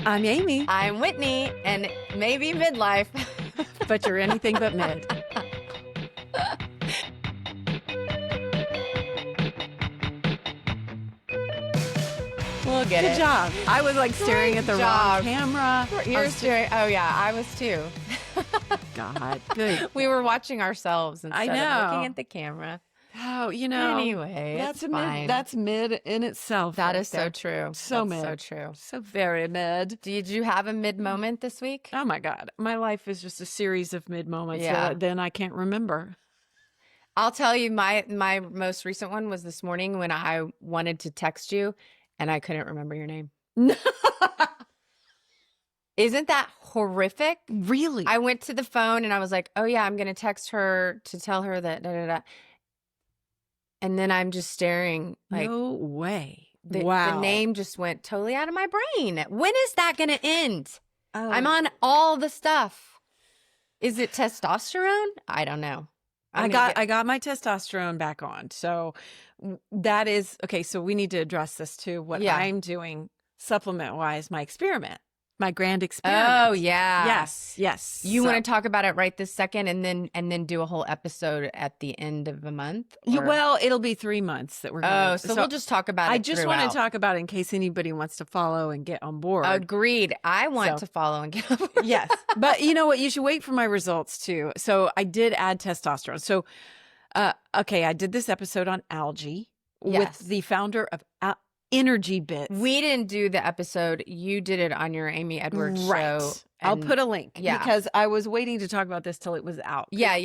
I'm Amy. I'm Whitney, and maybe midlife. But you're anything but mid. We'll get it. Good job. I was like staring at the wrong camera. You're staring. Oh, yeah, I was too. God, good. We were watching ourselves instead of looking know. at the camera. Oh, you know. Anyway, that's it's fine. That's mid in itself. That right is there. so true. So That's mid. so true. So very mid. Did you have a mid moment this week? Oh my God. My life is just a series of mid moments Yeah. that then I can't remember. I'll tell you, my most recent one was this morning when I wanted to text you and I couldn't remember your name. Isn't that horrific? Really? I went to the phone and I was like, oh yeah, I'm going to text her to tell her that da, da, da. And then I'm just staring like, no way. The name just went totally out of my brain. When is that going to end? Oh. I'm on all the stuff. Is it testosterone? I don't know. I got my testosterone back on. So that is okay. So we need to address this too. What I'm doing supplement wise, my experiment, my grand experiment. Oh yeah. Yes. You want to talk about it right this second and then do a whole episode at the end of the month? Well, it'll be 3 months that we're going so we'll just talk about it. I just want to talk about it in case anybody wants to follow and get on board. Agreed. I want to follow and get on board. Yes. But you know what? You should wait for my results too. So I did add testosterone. So, okay, I did this episode on algae with the founder of Energy Bits. We didn't do the episode. You did it on your Amy Edwards show. I'll put a link because I was waiting to talk about this till it was out. Yeah.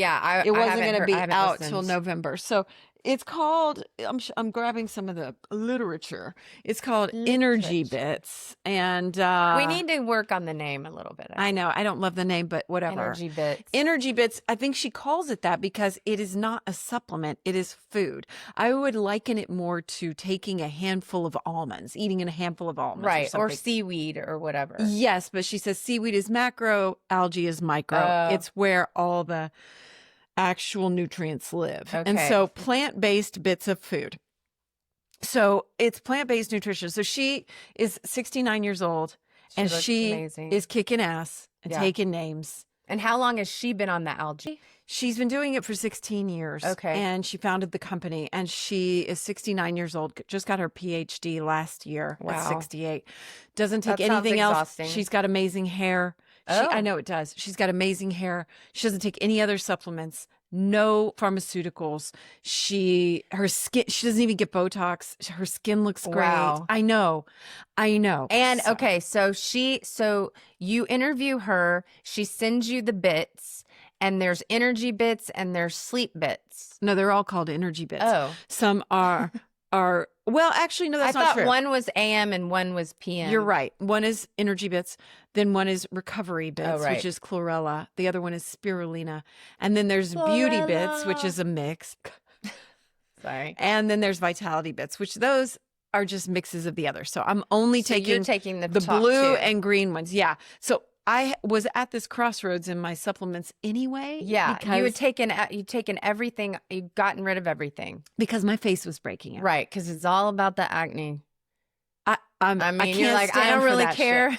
It wasn't going to be out till November. So it's called, I'm grabbing some of the literature. It's called Energy Bits. And we need to work on the name a little bit. I know. I don't love the name, but whatever. Energy Bits. Energy Bits. I think she calls it that because it is not a supplement. It is food. I would liken it more to taking a handful of almonds, eating a handful of almonds. Right. Or seaweed or whatever. Yes. But she says seaweed is macro, algae is micro. It's where all the actual nutrients live. Okay. And so plant-based bits of food. So it's plant-based nutrition. So she is 69 years old and she is kicking ass and taking names. And how long has she been on the algae? She's been doing it for 16 years. Okay. And she founded the company and she is 69 years old, just got her PhD last year at 68. Doesn't take anything else. She's got amazing hair. I know it does. She's got amazing hair. She doesn't take any other supplements, no pharmaceuticals. Her skin, she doesn't even get Botox. Her skin looks great. Wow. I know. And so you interview her, she sends you the bits, and there's energy bits and there's sleep bits. No, they're all called energy bits. Oh. Some are well, actually, no, that's not true. I thought one was AM and one was PM. You're right. One is energy bits. Then one is recovery bits, which is chlorella. The other one is spirulina. And then there's beauty bits, which is a mix. Sorry. And then there's vitality bits, which those are just mixes of the other. So I'm only taking the blue and green ones. Yeah. So I was at this crossroads in my supplements anyway. Yeah, you'd taken everything, you'd gotten rid of everything. Because my face was breaking out. Right, because it's all about the acne. I mean, you're like, I don't really care.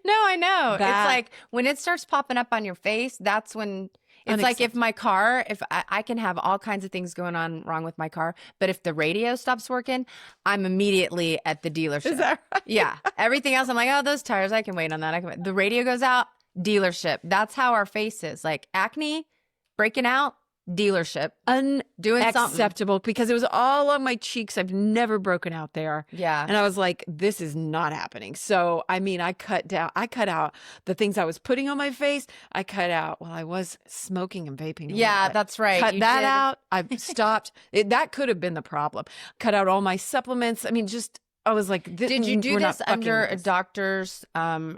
No, I know. It's like when it starts popping up on your face, that's when it's like if I can have all kinds of things going on wrong with my car, but if the radio stops working, I'm immediately at the dealership. Is that right? Yeah. Everything else, I'm like, oh, those tires, I can wait on that. The radio goes out, dealership. That's how our face is. Like acne, breaking out, dealership. Doing Unacceptable because it was all on my cheeks. I've never broken out there. Yeah. And I was like, this is not happening. So, I mean, I cut out the things I was putting on my face. I cut out, I was smoking and vaping. Yeah, that's right. Cut that out. I stopped. That could have been the problem. Cut out all my supplements. I mean, I was like, did you do this under a doctor's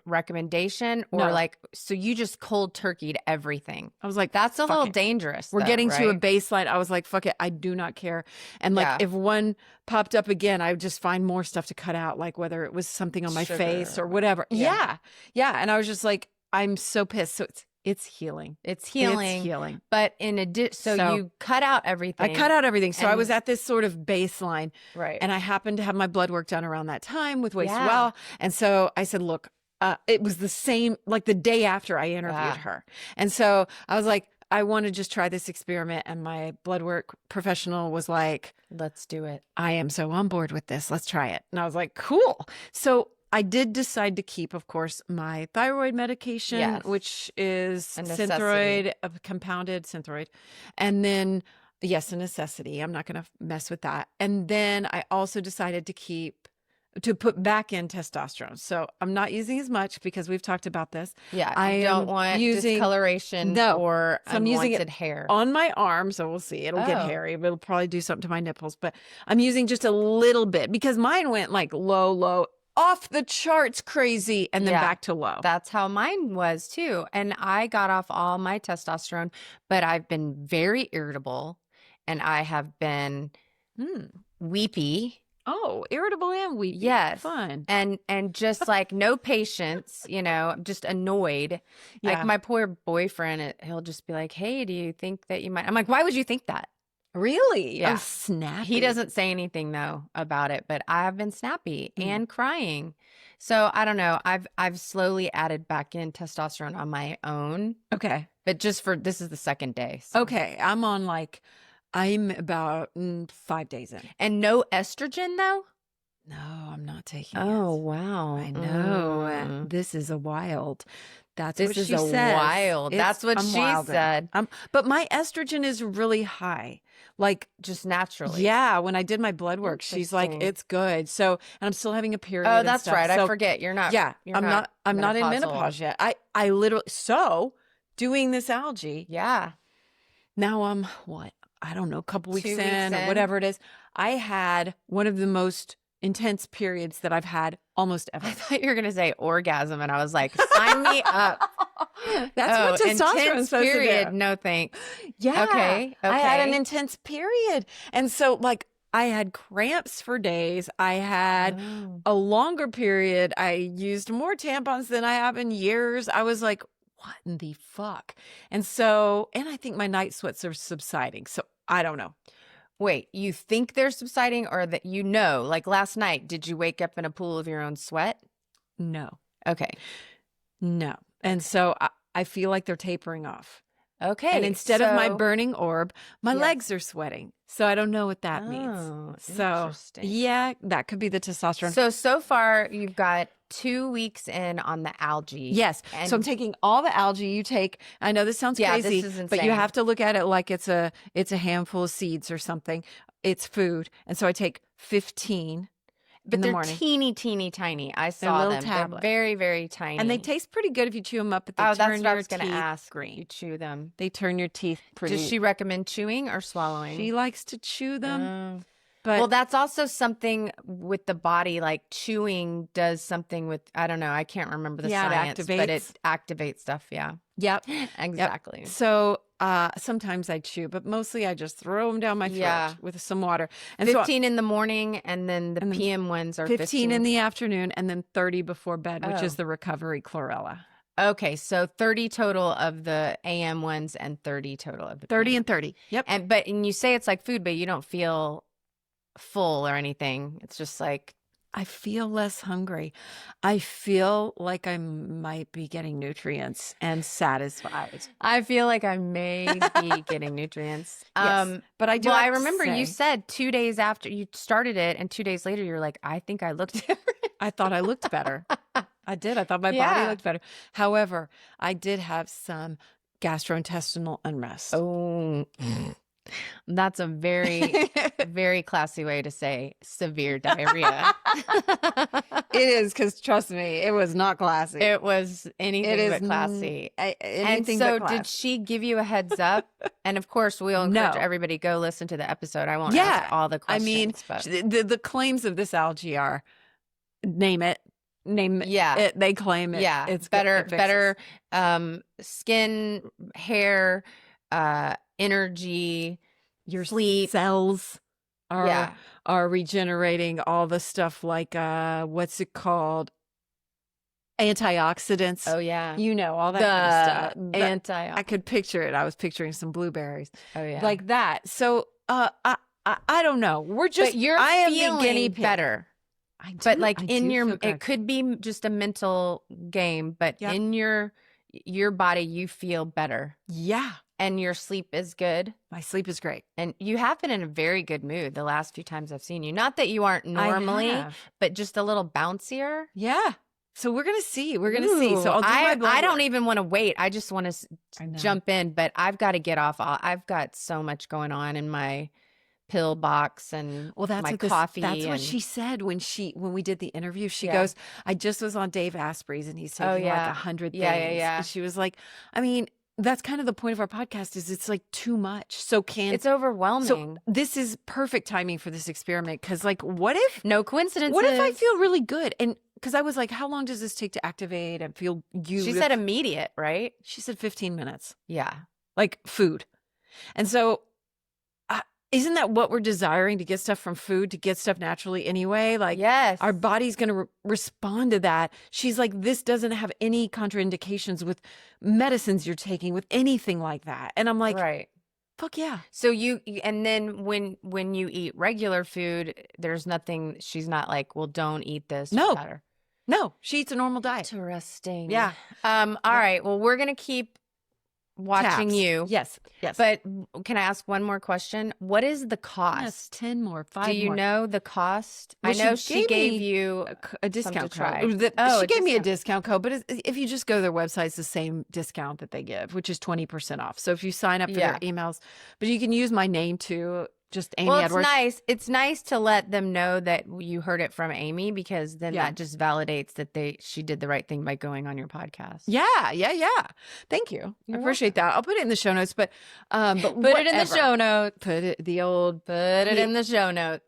recommendation or so you just cold turkeyed everything? I was like, that's a little dangerous. We're getting to a baseline. I was like, fuck it. I do not care. And if one popped up again, I would just find more stuff to cut out, like whether it was something on my face or whatever. Yeah. And I was just like, I'm so pissed. So It's healing. It's healing. But in addition, so you cut out everything. I cut out everything. So I was at this sort of baseline. Right. And I happened to have my blood work done around that time with Waste Well. And so I said, look, it was the same, like the day after I interviewed her. And so I was like, I want to just try this experiment. And my blood work professional was like, let's do it. I am so on board with this. Let's try it. And I was like, cool. So I did decide to keep, of course, my thyroid medication, which is Synthroid, a compounded Synthroid. And then, yes, a necessity. I'm not going to mess with that. And then I also decided to put back in testosterone. So I'm not using as much because we've talked about this. Yeah, I don't want discoloration or so I'm using it hair on my arm. So we'll see. It'll get hairy, but it'll probably do something to my nipples. But I'm using just a little bit because mine went like low, off the charts crazy, and then back to low. That's how mine was too. And I got off all my testosterone, but I've been very irritable and I have been weepy. Oh, irritable and weepy. Yes. Fun. And just like no patience, just annoyed. Like my poor boyfriend, he'll just be like, hey, do you think that you might? I'm like, why would you think that? Really? Yeah. Oh, snappy. He doesn't say anything though about it, but I have been snappy and crying. So I don't know. I've slowly added back in testosterone on my own. Okay. But just this is the second day. So. Okay. I'm about 5 days in. And no estrogen though? No, I'm not taking it. Oh, wow. I know. This is a wild. That's what she says. Wild. That's what she said. But my estrogen is really high. Like just naturally. Yeah. When I did my blood work, she's like, it's good. So, and I'm still having a period. Oh, that's right. I forget. You're not. Yeah. I'm not in menopause yet. I literally, doing this algae. Yeah. Now I'm I don't know, a couple weeks in or whatever it is. I had one of the most intense periods that I've had almost ever. I thought you were going to say orgasm, and I was like, sign me up. That's what testosterone is supposed to do. No thanks. Yeah. Okay. I had an intense period. And so like I had cramps for days. I had a longer period. I used more tampons than I have in years. I was like, what in the fuck? And I think my night sweats are subsiding. So I don't know. Wait, you think they're subsiding or that like last night, did you wake up in a pool of your own sweat? No. Okay. No. And so I feel like they're tapering off. Okay. And instead of my burning orb, my legs are sweating. So I don't know what that means. So yeah, that could be the testosterone. So far you've got 2 weeks in on the algae. Yes. So I'm taking all the algae you take. I know this sounds crazy, this is insane. but you have to look at it like it's a handful of seeds or something. It's food. And so I take 15 but in the they're morning. teeny tiny. I saw them. They're very, very tiny. And they taste pretty good if you chew them up, but they that's turn what your I was going to teeth ask. green. You chew them. They turn your teeth pretty. Does she recommend chewing or swallowing? She likes to chew them. But well, that's also something with the body, like chewing does something with, I don't know, I can't remember the science, but it activates stuff. Yeah. Yep. Exactly. Yep. So sometimes I chew, but mostly I just throw them down my throat with some water. And 15 in the morning, and then the PM ones are 15 in the afternoon, and then 30 before bed, which is the recovery chlorella. Okay, so 30 total of the AM ones and 30 total of the 30 PM. and 30. Yep. And you say it's like food, but you don't feel full or anything. It's just like I feel less hungry. I feel like I might be getting nutrients and satisfied. I feel like I may be getting nutrients. Yes, but I do. Well, I remember you said 2 days after you started it, and 2 days later, you're like, I think I looked different. I thought I looked better. I did. I thought my body looked better. However, I did have some gastrointestinal unrest. Oh. That's a very, very classy way to say severe diarrhea. It is, because trust me, it was not classy. It was anything but classy. And so did she give you a heads up? And of course, we'll encourage everybody, go listen to the episode. I won't ask all the questions. I mean, the claims of this algae are, name it. They claim it. Yeah, it's better skin, hair, energy, your sleep, cells are regenerating, all the stuff like what's it called, antioxidants. Oh yeah. All that kind of stuff. Antioxidants. I could picture it. I was picturing some blueberries. Oh yeah. Like that. So I don't know. We're just I am the guinea pig. Better. I do. But like it could be just a mental game, but in your body you feel better. Yeah. And your sleep is good. My sleep is great. And you have been in a very good mood the last few times I've seen you. Not that you aren't normally, but just a little bouncier. Yeah. So we're going to see. We're going to see. So I'll do my blood I don't even want to wait. I just want to jump in, but I've got to get off. I've got so much going on in my pill box and my coffee. That's what she said when we did the interview. She goes, I just was on Dave Asprey's and he's taking like 100 things. Yeah. And she was like, I mean, that's kind of the point of our podcast is it's like too much. So it's overwhelming. So this is perfect timing for this experiment. Cause like, what if no coincidence? What if I feel really good? And cause I was like, how long does this take to activate and feel you? She said immediate, right? She said 15 minutes. Yeah. Like food. And so isn't that what we're desiring, to get stuff from food, to get stuff naturally anyway? Like, yes, our body's going to respond to that. She's like, this doesn't have any contraindications with medicines you're taking, with anything like that. And I'm like, right. Fuck yeah. So and then when you eat regular food, there's nothing, she's not like, well, don't eat this. No, she eats a normal diet. Interesting. Yeah. All right. Well, we're going to keep watching you. Yes. But can I ask one more question? What is the cost? Yes, 10 more, 5 more. Do you know the cost? Well, I know she gave you a discount code. She gave me a discount code, but if you just go to their website, it's the same discount that they give, which is 20% off. So if you sign up for their emails, but you can use my name too. Just Amy Edwards. It's nice to let them know that you heard it from Amy, because then that just validates that she did the right thing by going on your podcast. Yeah. Thank you. I appreciate that. I'll put it in the show notes, but put it in the show notes. Put it in the show notes.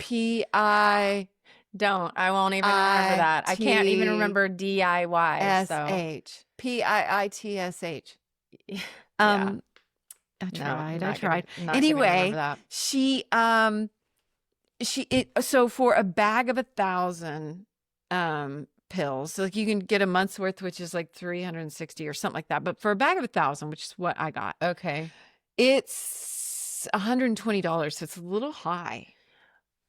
Don't. I won't even remember that. I can't even remember DIY. SH. PIITSH. I tried. Anyway, so for a bag of 1,000 pills, so like you can get a month's worth, which is like 360 or something like that. But for a bag of 1,000, which is what I got, it's $120. So it's a little high.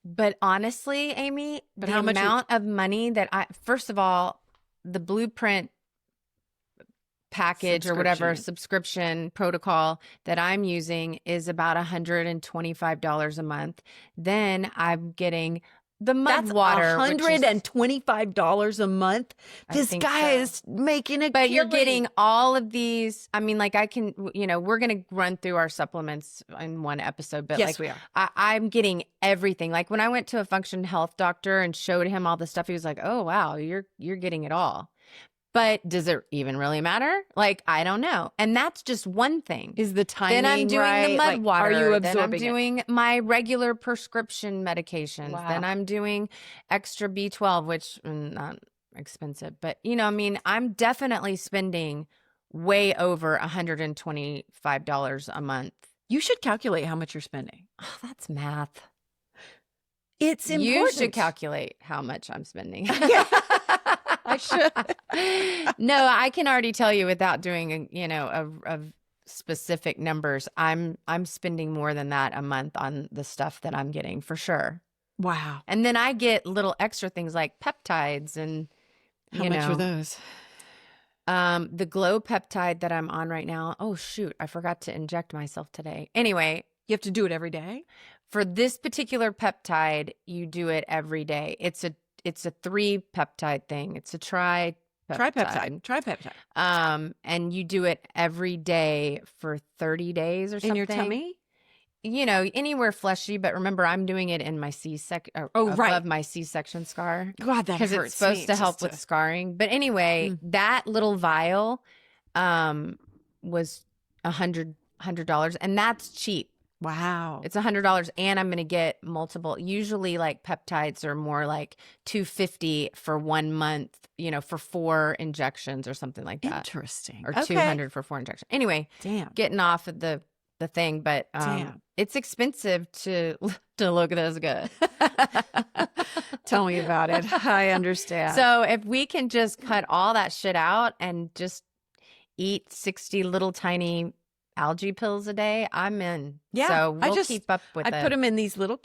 But honestly, Amy, the amount of money that first of all, the Blueprint package or whatever subscription protocol that I'm using is about $125 a month. Then I'm getting the mud water. $125 a month. This guy is making a But you're getting all of these. I mean, like we're going to run through our supplements in one episode, but yes, we are. I'm getting everything. Like when I went to a function health doctor and showed him all the stuff, he was like, oh, wow, you're getting it all. But does it even really matter? Like, I don't know. And that's just one thing. Is the timing Then I'm doing right? the mud water. Are you absorbing Then I'm doing my regular prescription medications. Wow. Then I'm doing extra B12, which not expensive. But, I mean, I'm definitely spending way over $125 a month. You should calculate how much you're spending. Oh, that's math. It's important. You should calculate how much I'm spending. I should. No, I can already tell you without doing a specific numbers. I'm spending more than that a month on the stuff that I'm getting for sure. Wow. And then I get little extra things like peptides and how much are those? The Glow peptide that I'm on right now. Oh shoot, I forgot to inject myself today. Anyway, you have to do it every day? For this particular peptide, you do it every day. It's a 3 peptide thing. It's a tripeptide. And you do it every day for 30 days or something. In your tummy? Anywhere fleshy, but remember, I'm doing it in my above my C-section scar. God, that hurts. Because it's supposed to help with scarring. But anyway, that little vial was $100, and that's cheap. Wow. It's $100, and I'm going to get multiple. Usually like peptides are more like $250 for 1 month, for 4 injections or something like that. Interesting. Or $200 for 4 injections. Anyway, getting off of the thing, but it's expensive to look this good. Tell me about it. I understand. So if we can just cut all that shit out and just eat 60 little tiny algae pills a day, I'm in. Yeah. So we'll keep up with it. I put them in these little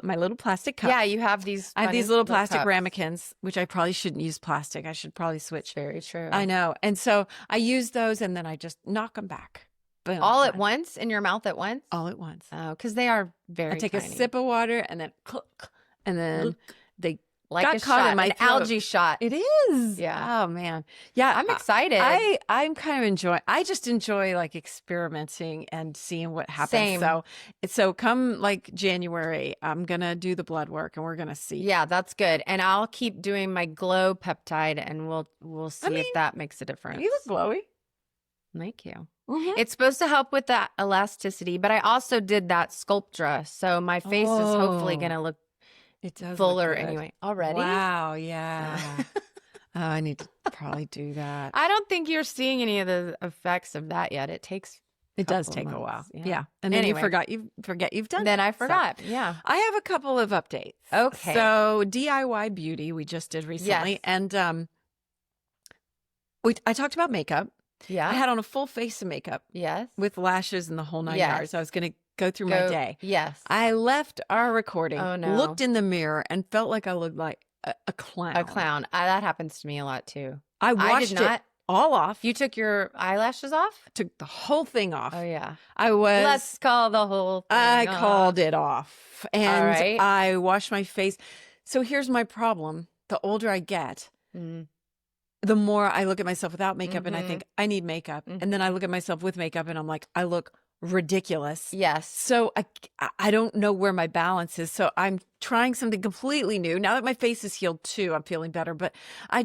my little plastic cups. Yeah, you have these. I have these little plastic ramekins, which I probably shouldn't use plastic. I should probably switch. Very true. I know. And so I use those and then I just knock them back. Boom, all at once in your mouth at once? All at once. Oh, because they are very I take tiny. a sip of water and then cluck, and then they like got a caught shot, in my an throat. algae shot. It is. Yeah. Oh man. Yeah. I'm excited. I'm kind of enjoying. I just enjoy like experimenting and seeing what happens. Same. So come like January, I'm gonna do the blood work and we're gonna see. Yeah, that's good. And I'll keep doing my glow peptide, and we'll see if that makes a difference. You look glowy. Thank you. Mm-hmm. It's supposed to help with that elasticity, but I also did that Sculptra, so my face is hopefully gonna look fuller anyway. Already? Wow, yeah. Oh, I need to probably do that. I don't think you're seeing any of the effects of that yet. It does take a while. Yeah. And then you forget you've done it. Then I forgot. Yeah. I have a couple of updates. Okay. So DIY beauty we just did recently. Yes. And I talked about makeup. Yeah. I had on a full face of makeup. Yes. With lashes and the whole 9 yards. I was going to go through my day. Yes. I left our recording, looked in the mirror, and felt like I looked like a clown. A clown. That happens to me a lot too. I washed it all off. You took your eyelashes off? Took the whole thing off. Oh, yeah. Let's call the whole thing I off. called it off. And I washed my face. So here's my problem. The older I get, the more I look at myself without makeup and I think I need makeup. And then I look at myself with makeup and I'm like, I look ridiculous. Yes. So I don't know where my balance is. So I'm trying something completely new. Now that my face is healed too, I'm feeling better, but I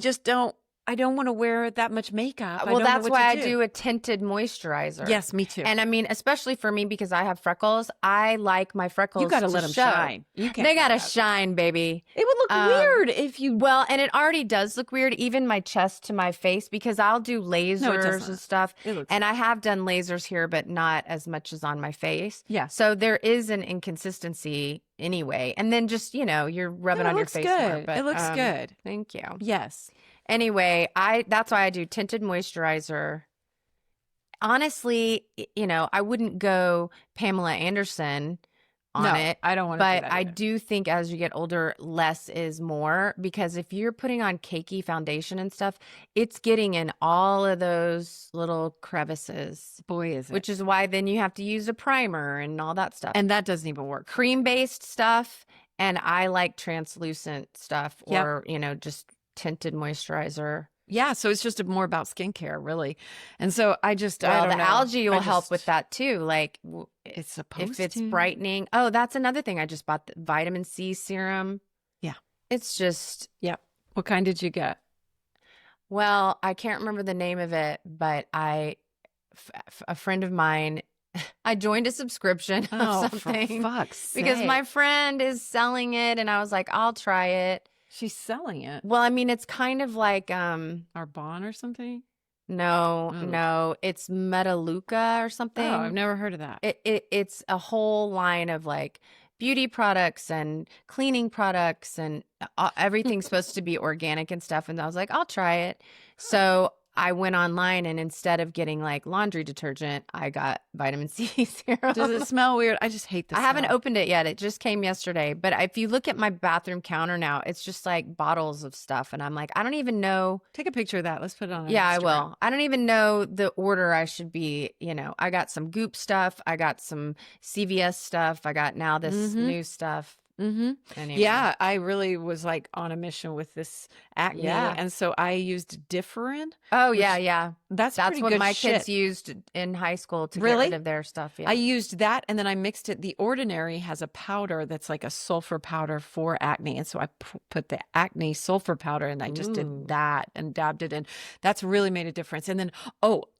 don't want to wear that much makeup. Well, that's why I do a tinted moisturizer. Yes, me too. And I mean, especially for me, because I have freckles, I like my freckles. You got to let them show. shine. They got to shine, baby. It would look weird if you. Well, and it already does look weird, even my chest to my face, because I'll do lasers and stuff. And I have done lasers here, but not as much as on my face. Yeah. So there is an inconsistency anyway. And then just, you're rubbing on your face more. But, it looks good. Thank you. Yes. Anyway, that's why I do tinted moisturizer. Honestly, I wouldn't go Pamela Anderson on it. I don't want to do that I do think as you get older, less is more, because if you're putting on cakey foundation and stuff, it's getting in all of those little crevices. Boy, is it. Which is why then you have to use a primer and all that stuff. And that doesn't even work. Cream-based stuff, and I like translucent stuff or, just tinted moisturizer. Yeah, so it's just more about skincare, really. And so I don't know. Algae will help with that too. Like it's supposed if it's to. brightening. Oh, that's another thing. I just bought the vitamin C serum. Yeah. It's just. Yeah. What kind did you get? Well, I can't remember the name of it, but a friend of mine, I joined a subscription of something. For fuck's sake. Because my friend is selling it and I was like, I'll try it. She's selling it. Well, I mean, it's kind of like Arbonne or something. No, it's Metaluca or something. Oh, I've never heard of that. It's a whole line of like beauty products and cleaning products and everything's supposed to be organic and stuff. And I was like, I'll try it. So I went online and instead of getting like laundry detergent, I got vitamin C serum. Does it smell weird? I just hate this. I haven't opened it yet. It just came yesterday. But if you look at my bathroom counter now, it's just like bottles of stuff. And I'm like, I don't even know. Take a picture of that. Let's put it on. Yeah, I will. I don't even know the order I should be. I got some Goop stuff. I got some CVS stuff. I got now this new stuff. Anyway. Yeah, I really was like on a mission with this acne, and so I used Differin. Oh yeah. That's what my kids used in high school to get rid of their stuff. Yeah. I used that, and then I mixed it. The Ordinary has a powder that's like a sulfur powder for acne, and so I put the acne sulfur powder, and I just did that and dabbed it in. That's really made a difference. And then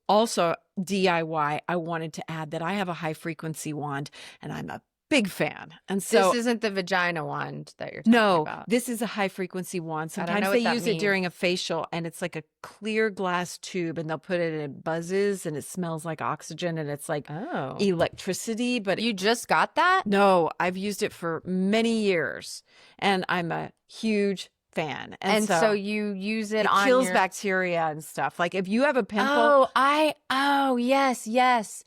also DIY, I wanted to add that I have a high frequency wand, and I'm a Big fan. And so this isn't the vagina wand that you're talking about. No, this is a high frequency wand. Sometimes they use it during a facial, and it's like a clear glass tube, and they'll put it in, it buzzes, and it smells like oxygen, and it's like electricity. But you just got that? No, I've used it for many years, and I'm a huge fan. And so you use it on kills bacteria and stuff. Like if you have a pimple. Yes.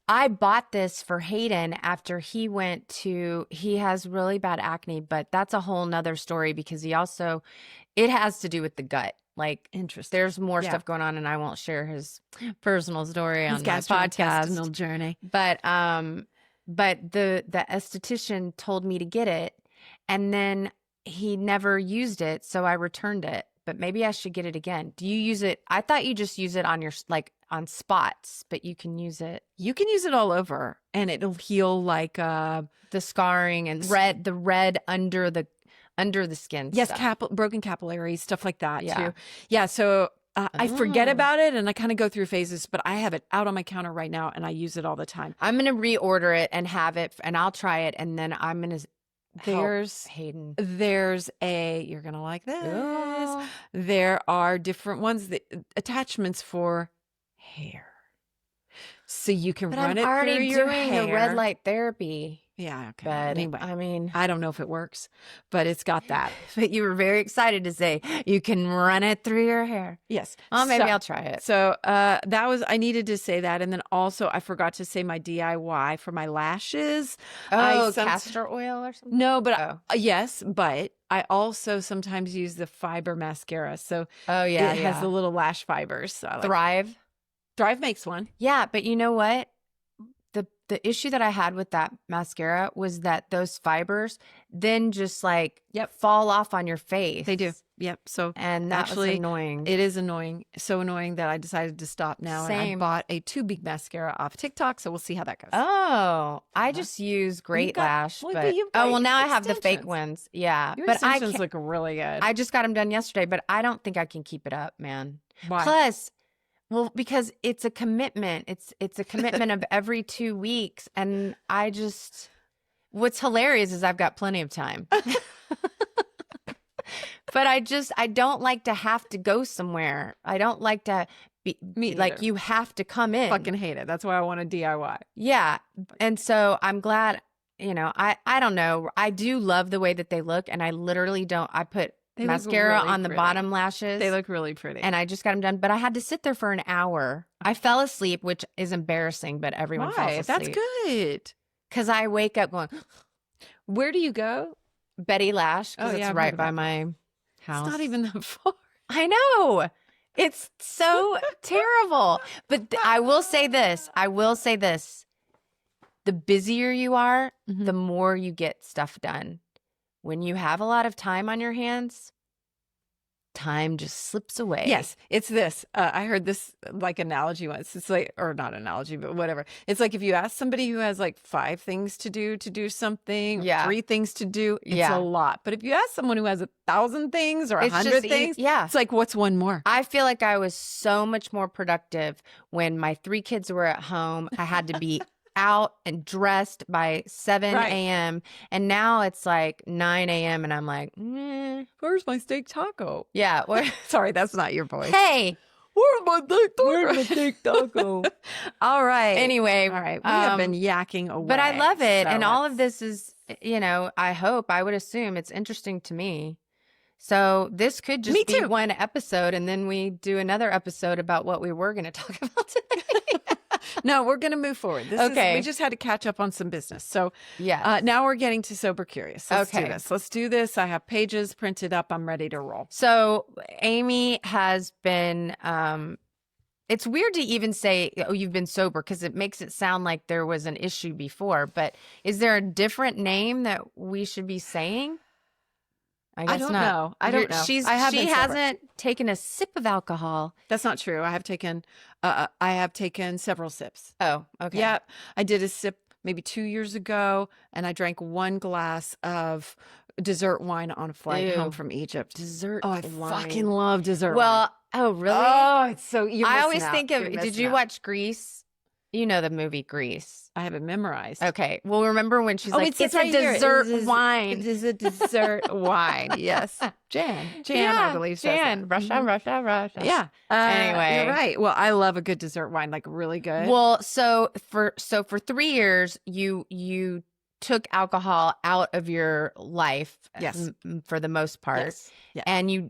I bought this for Hayden after he has really bad acne, but that's a whole nother story because it has to do with the gut. Like, interesting. There's more stuff going on, and I won't share his personal story on my podcast journey. But the esthetician told me to get it, and then he never used it, so I returned it. But maybe I should get it again. Do you use it? I thought you just use it on your on spots, but you can use it. You can use it all over, and it'll heal like the scarring and the red under the skin. Yes, broken capillaries, stuff like that too. Yeah. So I forget about it, and I kind of go through phases. But I have it out on my counter right now, and I use it all the time. I'm gonna reorder it and have it, and I'll try it, and then I'm gonna. There's Hayden. You're gonna like this. Oh. There are different ones attachments for hair, so you can run it through your hair. I'm already doing the red light therapy. Yeah, okay. But anyway, I mean, I don't know if it works, but it's got that. But you were very excited to say you can run it through your hair. Yes. Oh, maybe I'll try it. So I needed to say that. And then also I forgot to say my DIY for my lashes. Castor oil or something? No, but yes, but I also sometimes use the fiber mascara. So it has the little lash fibers. So Thrive makes one. Yeah, but you know what? The issue that I had with that mascara was that those fibers then just fall off on your face. They do. Yep. So and that was annoying. It is annoying. So annoying that I decided to stop now. Same. And I bought a too big mascara off TikTok. So we'll see how that goes. Oh, I just use Great Lash. Now I have the fake ones. Yeah. Your extensions look really good. I just got them done yesterday, but I don't think I can keep it up, man. Why? Plus, because it's a commitment. It's a commitment of every 2 weeks. And what's hilarious is I've got plenty of time. But I don't like to have to go somewhere. I don't like to be like, you have to come in. Fucking hate it. That's why I want a DIY. Yeah. And so I'm glad, I don't know. I do love the way that they look. And I literally I put mascara on the bottom lashes. They look really pretty. And I just got them done. But I had to sit there for an hour. I fell asleep, which is embarrassing, but everyone falls asleep. That's good. Because I wake up going, where do you go? Betty Lash. Because it's right by my house. It's not even that far. I know. It's so terrible. But I will say this. The busier you are, the more you get stuff done. When you have a lot of time on your hands, time just slips away. Yes, it's this. I heard this analogy once. It's or not analogy, but whatever. It's like if you ask somebody who has 5 things to do something, 3 things to do, it's a lot. But if you ask someone who has 1,000 things or 100 things, it's like, what's one more? I feel like I was so much more productive when my 3 kids were at home. I had to be out and dressed by 7 a.m. And now it's 9 a.m. and I'm like, where's my steak taco? Yeah. Sorry, that's not your voice. Hey, where's my steak taco? All right. Anyway. All right. We have been yakking away. But I love it. So and all of this is, I would assume it's interesting to me. So this could just be one episode, and then we do another episode about what we were going to talk about today. No, we're going to move forward. We just had to catch up on some business. So now we're getting to Sober Curious. Let's do this. I have pages printed up. I'm ready to roll. So Amy has been, it's weird to even say, oh, you've been sober, because it makes it sound like there was an issue before. But is there a different name that we should be saying? I don't know. She hasn't taken a sip of alcohol. That's not true. I have taken several sips. Oh, okay. Yeah, I did a sip maybe 2 years ago, and I drank 1 glass of dessert wine on a flight home from Egypt. Dessert wine. I fucking love dessert wine. Well, oh, really? Oh, it's so. I always think of. Did you watch Grease? You know the movie Grease. I have it memorized. Okay. Well, remember when she's like, it's a dessert wine. It is a dessert wine. Yes. Jan, I believe. Jan. Russia. Yeah. Anyway. You're right. Well, I love a good dessert wine, like really good. Well, so for 3 years, you took alcohol out of your life. Yes. For the most part. Yes. Yes. And you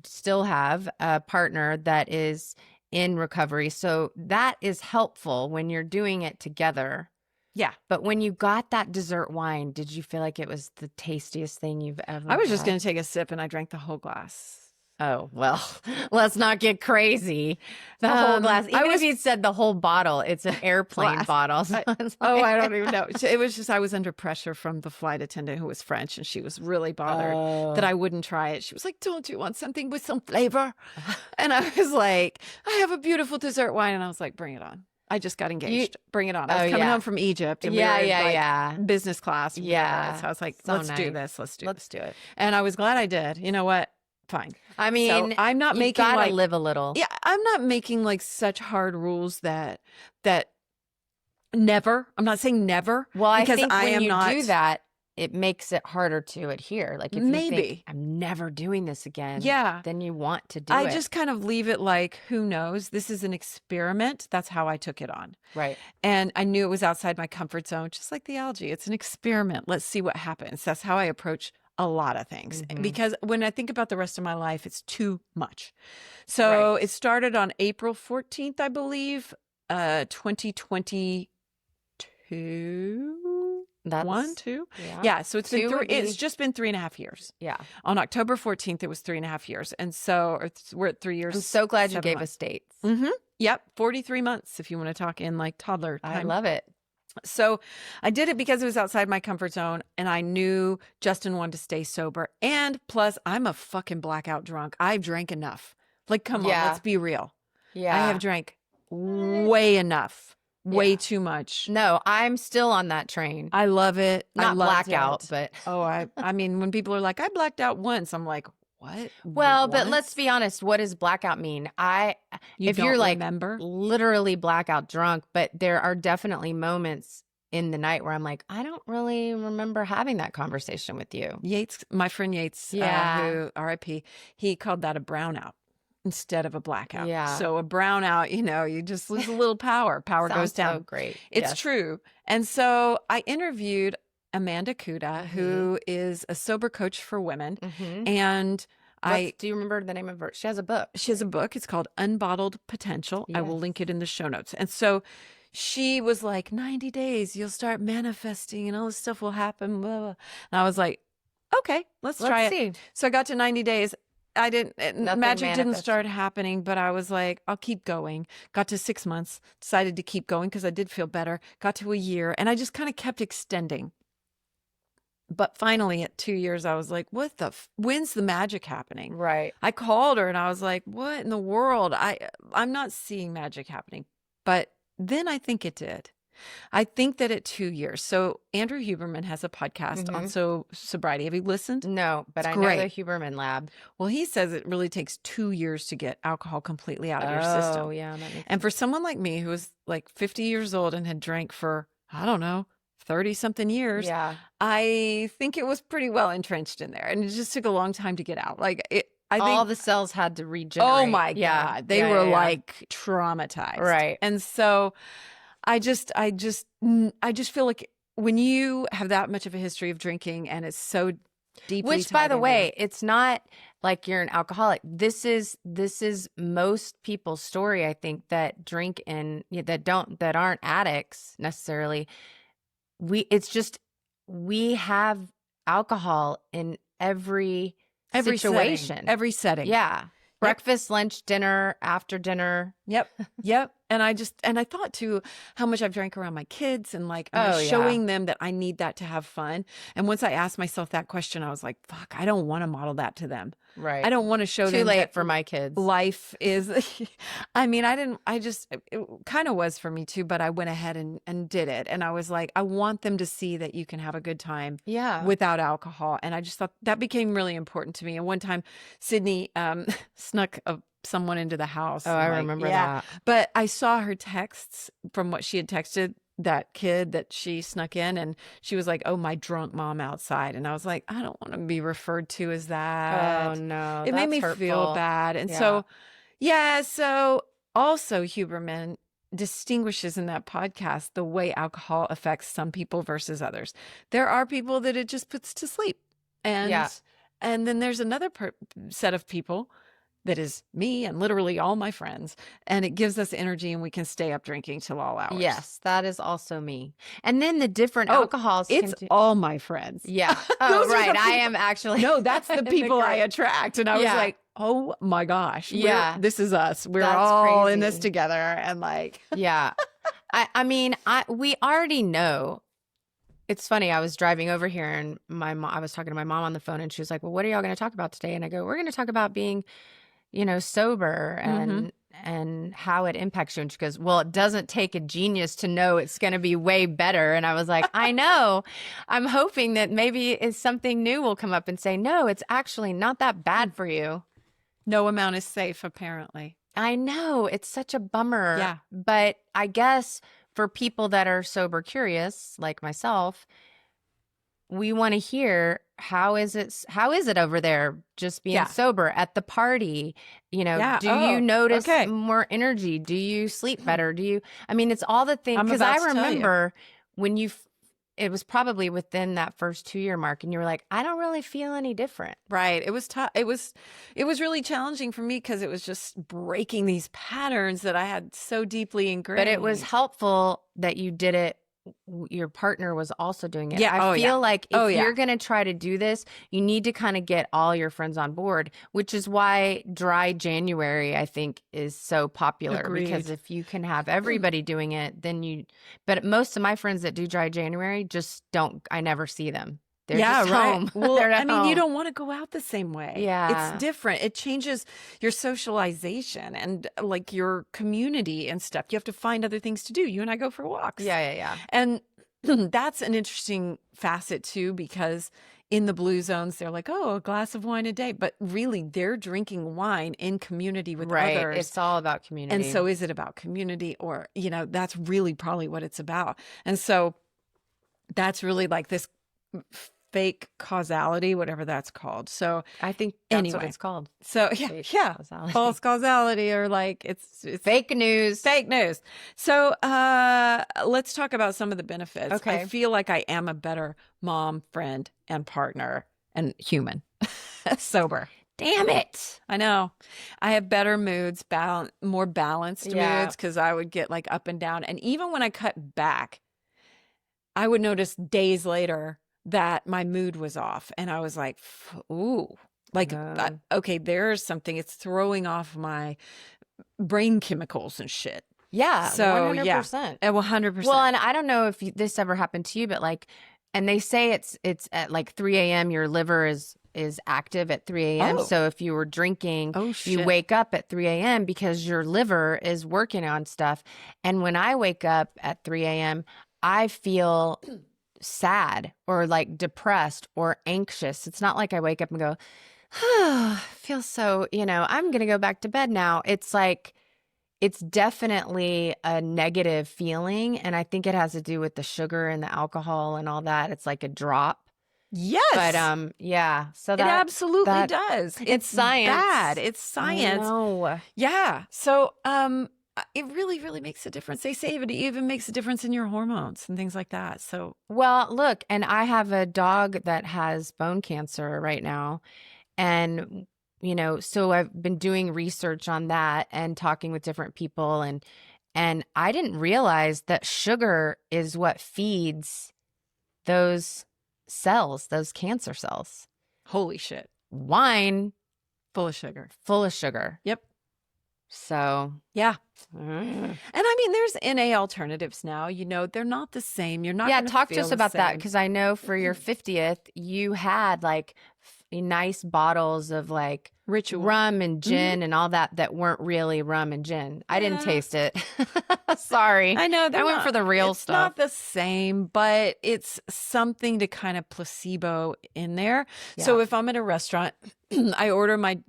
still have a partner that is in recovery. So that is helpful when you're doing it together. Yeah. But when you got that dessert wine, did you feel like it was the tastiest thing you've ever I was just had? going to take a sip and I drank the whole glass. Oh, well, let's not get crazy. The whole glass. Even if you said the whole bottle, it's an airplane bottle. So I don't even know. It was just I was under pressure from the flight attendant who was French, and she was really bothered that I wouldn't try it. She was like, "Don't you want something with some flavor?" And I was like, "I have a beautiful dessert wine," and I was like, "Bring it on." I just got engaged. Bring it on. I was coming home from Egypt. And we were in business class. Yeah. So I was like, let's do this. Let's do it. And I was glad I did. You know what? Fine. I mean, so I'm not making gotta live a little. Yeah, I'm not making like such hard rules that never. I'm not saying never. Well, I think when you do that, it makes it harder to adhere. Like if you think, I'm never doing this again. Yeah. Then you want to do it. I just kind of leave it like, who knows? This is an experiment. That's how I took it on. Right. And I knew it was outside my comfort zone, just like the algae. It's an experiment. Let's see what happens. That's how I approach a lot of things, because when I think about the rest of my life, it's too much. So it started on April 14th, I believe, 2022. That's 1, 2. Yeah. So it's just been 3.5 years. Yeah. On October 14th, it was 3.5 years. And so we're at 3 years. I'm so glad you gave us dates. Yep. 43 months, if you want to talk in like toddler time. I love it. So I did it because it was outside my comfort zone, and I knew Justin wanted to stay sober. And plus, I'm a fucking blackout drunk. I've drank enough. Like, come on, let's be real. Yeah. I have drank way enough. Way too much. No, I'm still on that train. I love it. Not blackout, but I mean, when people are like, I blacked out once, I'm like, what? Well, but let's be honest. What does blackout mean? If you're like literally blackout drunk, but there are definitely moments in the night where I'm like, I don't really remember having that conversation with you. Yates, my friend Yates, who RIP, he called that a brownout instead of a blackout. Yeah. So a brownout, you just lose a little power. Power goes down. So great. It's true. And so I interviewed Amanda Kuda, who is a sober coach for women. And do you remember the name of her? She has a book. She has a book. It's called Unbottled Potential. Yes. I will link it in the show notes. And so she was like, 90 days, you'll start manifesting and all this stuff will happen. Blah, blah. And I was like, okay, let's try it. So I got to 90 days. Magic didn't start happening, but I was like, I'll keep going. Got to 6 months, decided to keep going because I did feel better. Got to a year, and I just kind of kept extending. But finally, at 2 years, I was like, when's the magic happening? Right. I called her and I was like, what in the world? I'm not seeing magic happening. But then I think it did. I think that at 2 years. So Andrew Huberman has a podcast on sobriety. Have you listened? No, but I know the Huberman Lab. Well, he says it really takes 2 years to get alcohol completely out of your system. Oh, yeah. That makes sense. And for someone like me who was like 50 years old and had drank for, I don't know, 30 something years. Yeah. I think it was pretty well entrenched in there. And it just took a long time to get out. I think all the cells had to regenerate. Oh my God. They were like traumatized. Right. And so I just feel like when you have that much of a history of drinking and it's so deeply Which, by the way, it's not like you're an alcoholic. This is most people's story, I think, that drink and that aren't addicts necessarily. We have alcohol in every situation. Every setting. Yeah. Breakfast, lunch, dinner, after dinner. Yep. And I thought too how much I've drank around my kids and like showing them that I need that to have fun. And once I asked myself that question, I was like, fuck, I don't want to model that to them. Right. I don't want to show them. Too late for my kids. Life is, it kind of was for me too, but I went ahead and did it. And I was like, I want them to see that you can have a good time without alcohol. And I just thought that became really important to me. And one time Sydney snuck a someone into the house. Oh, I remember that. But I saw her texts from what she had texted that kid that she snuck in, and she was like, "Oh, my drunk mom outside," and I was like, I don't want to be referred to as that. Oh no, it made me feel bad. And so also Huberman distinguishes in that podcast the way alcohol affects some people versus others. There are people that it just puts to sleep, and then there's another set of people that is me and literally all my friends, and it gives us energy and we can stay up drinking till all hours. Yes, that is also me. And then the different alcohols. It's all my friends. Yeah. Oh, right. I am actually. No, that's the people I attract. And I was like, oh my gosh. This is us. We're all in this together. And like. Yeah. I mean, we already know. It's funny. I was driving over here and I was talking to my mom on the phone, and she was like, well, what are y'all going to talk about today? And I go, we're going to talk about being, sober and how it impacts you. And she goes, well, it doesn't take a genius to know it's going to be way better. And I was like, I know. I'm hoping that maybe something new will come up and say, no, it's actually not that bad for you. No amount is safe, apparently. I know. It's such a bummer. Yeah. But I guess for people that are sober curious, like myself, we want to hear, how is it over there just being sober at the party? Do you notice more energy? Do you sleep better? It's all the things, because I remember when it was probably within that first 2-year mark, and you were like, I don't really feel any different. Right. It was tough. It was really challenging for me because it was just breaking these patterns that I had so deeply ingrained. But it was helpful that you did it. Your partner was also doing it. Yeah. I feel like if you're going to try to do this, you need to kind of get all your friends on board, which is why Dry January, I think, is so popular. Agreed. Because if you can have everybody doing it, then but most of my friends that do Dry January I never see them. They're just home. Well, you don't want to go out the same way. Yeah. It's different. It changes your socialization and like your community and stuff. You have to find other things to do. You and I go for walks. Yeah. And that's an interesting facet too, because in the blue zones, they're like, oh, a glass of wine a day. But really, they're drinking wine in community with others. It's all about community. And so is it about community, or, that's really probably what it's about. And so that's really like this fake causality, whatever that's called. So I think that's what it's called. So false causality, or like it's fake news. So let's talk about some of the benefits. Okay. I feel like I am a better mom, friend, and partner, and human. Sober. Damn it. I know. I have better moods, more balanced moods, because I would get like up and down. And even when I cut back, I would notice days later that my mood was off, and I was like, ooh, like, okay, there's something. It's throwing off my brain chemicals and shit. Yeah. So 100%. 100%. Well, and I don't know if this ever happened to you, but like, and they say it's at like 3 a.m. your liver is active at 3 a.m. Oh. So if you were drinking, you wake up at 3 a.m. because your liver is working on stuff. And when I wake up at 3 a.m., I feel sad or like depressed or anxious. It's not like I wake up and go, I feel so, I'm going to go back to bed now. It's like, it's definitely a negative feeling. And I think it has to do with the sugar and the alcohol and all that. It's like a drop. Yes. But yeah. So it absolutely does. It's science. Bad. It's science. No. Yeah. So it really, really makes a difference. They say it even makes a difference in your hormones and things like that. So, well, look, and I have a dog that has bone cancer right now. And, so I've been doing research on that and talking with different people. And I didn't realize that sugar is what feeds those cells, those cancer cells. Holy shit. Wine. Full of sugar. Yep. So, yeah. And there's NA alternatives now. They're not the same. You're not. Yeah, talk to us about that, because I know for your 50th, you had like nice bottles of like Ritual rum and gin and all that weren't really rum and gin. I didn't taste it. Sorry. I know. I went for the real it's stuff. It's not the same, but it's something to kind of placebo in there. Yeah. So if I'm at a restaurant, I order my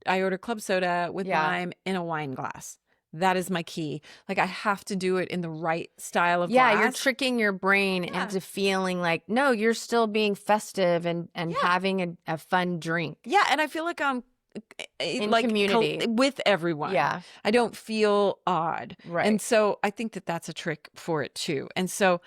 order club soda with lime in a wine glass. That is my key. Like, I have to do it in the right style of glass. Yeah, you're tricking your brain into feeling like, no, you're still being festive and having a fun drink. Yeah, and I feel like I'm in community with everyone. Yeah. I don't feel odd. Right. And so I think that that's a trick for it too. And so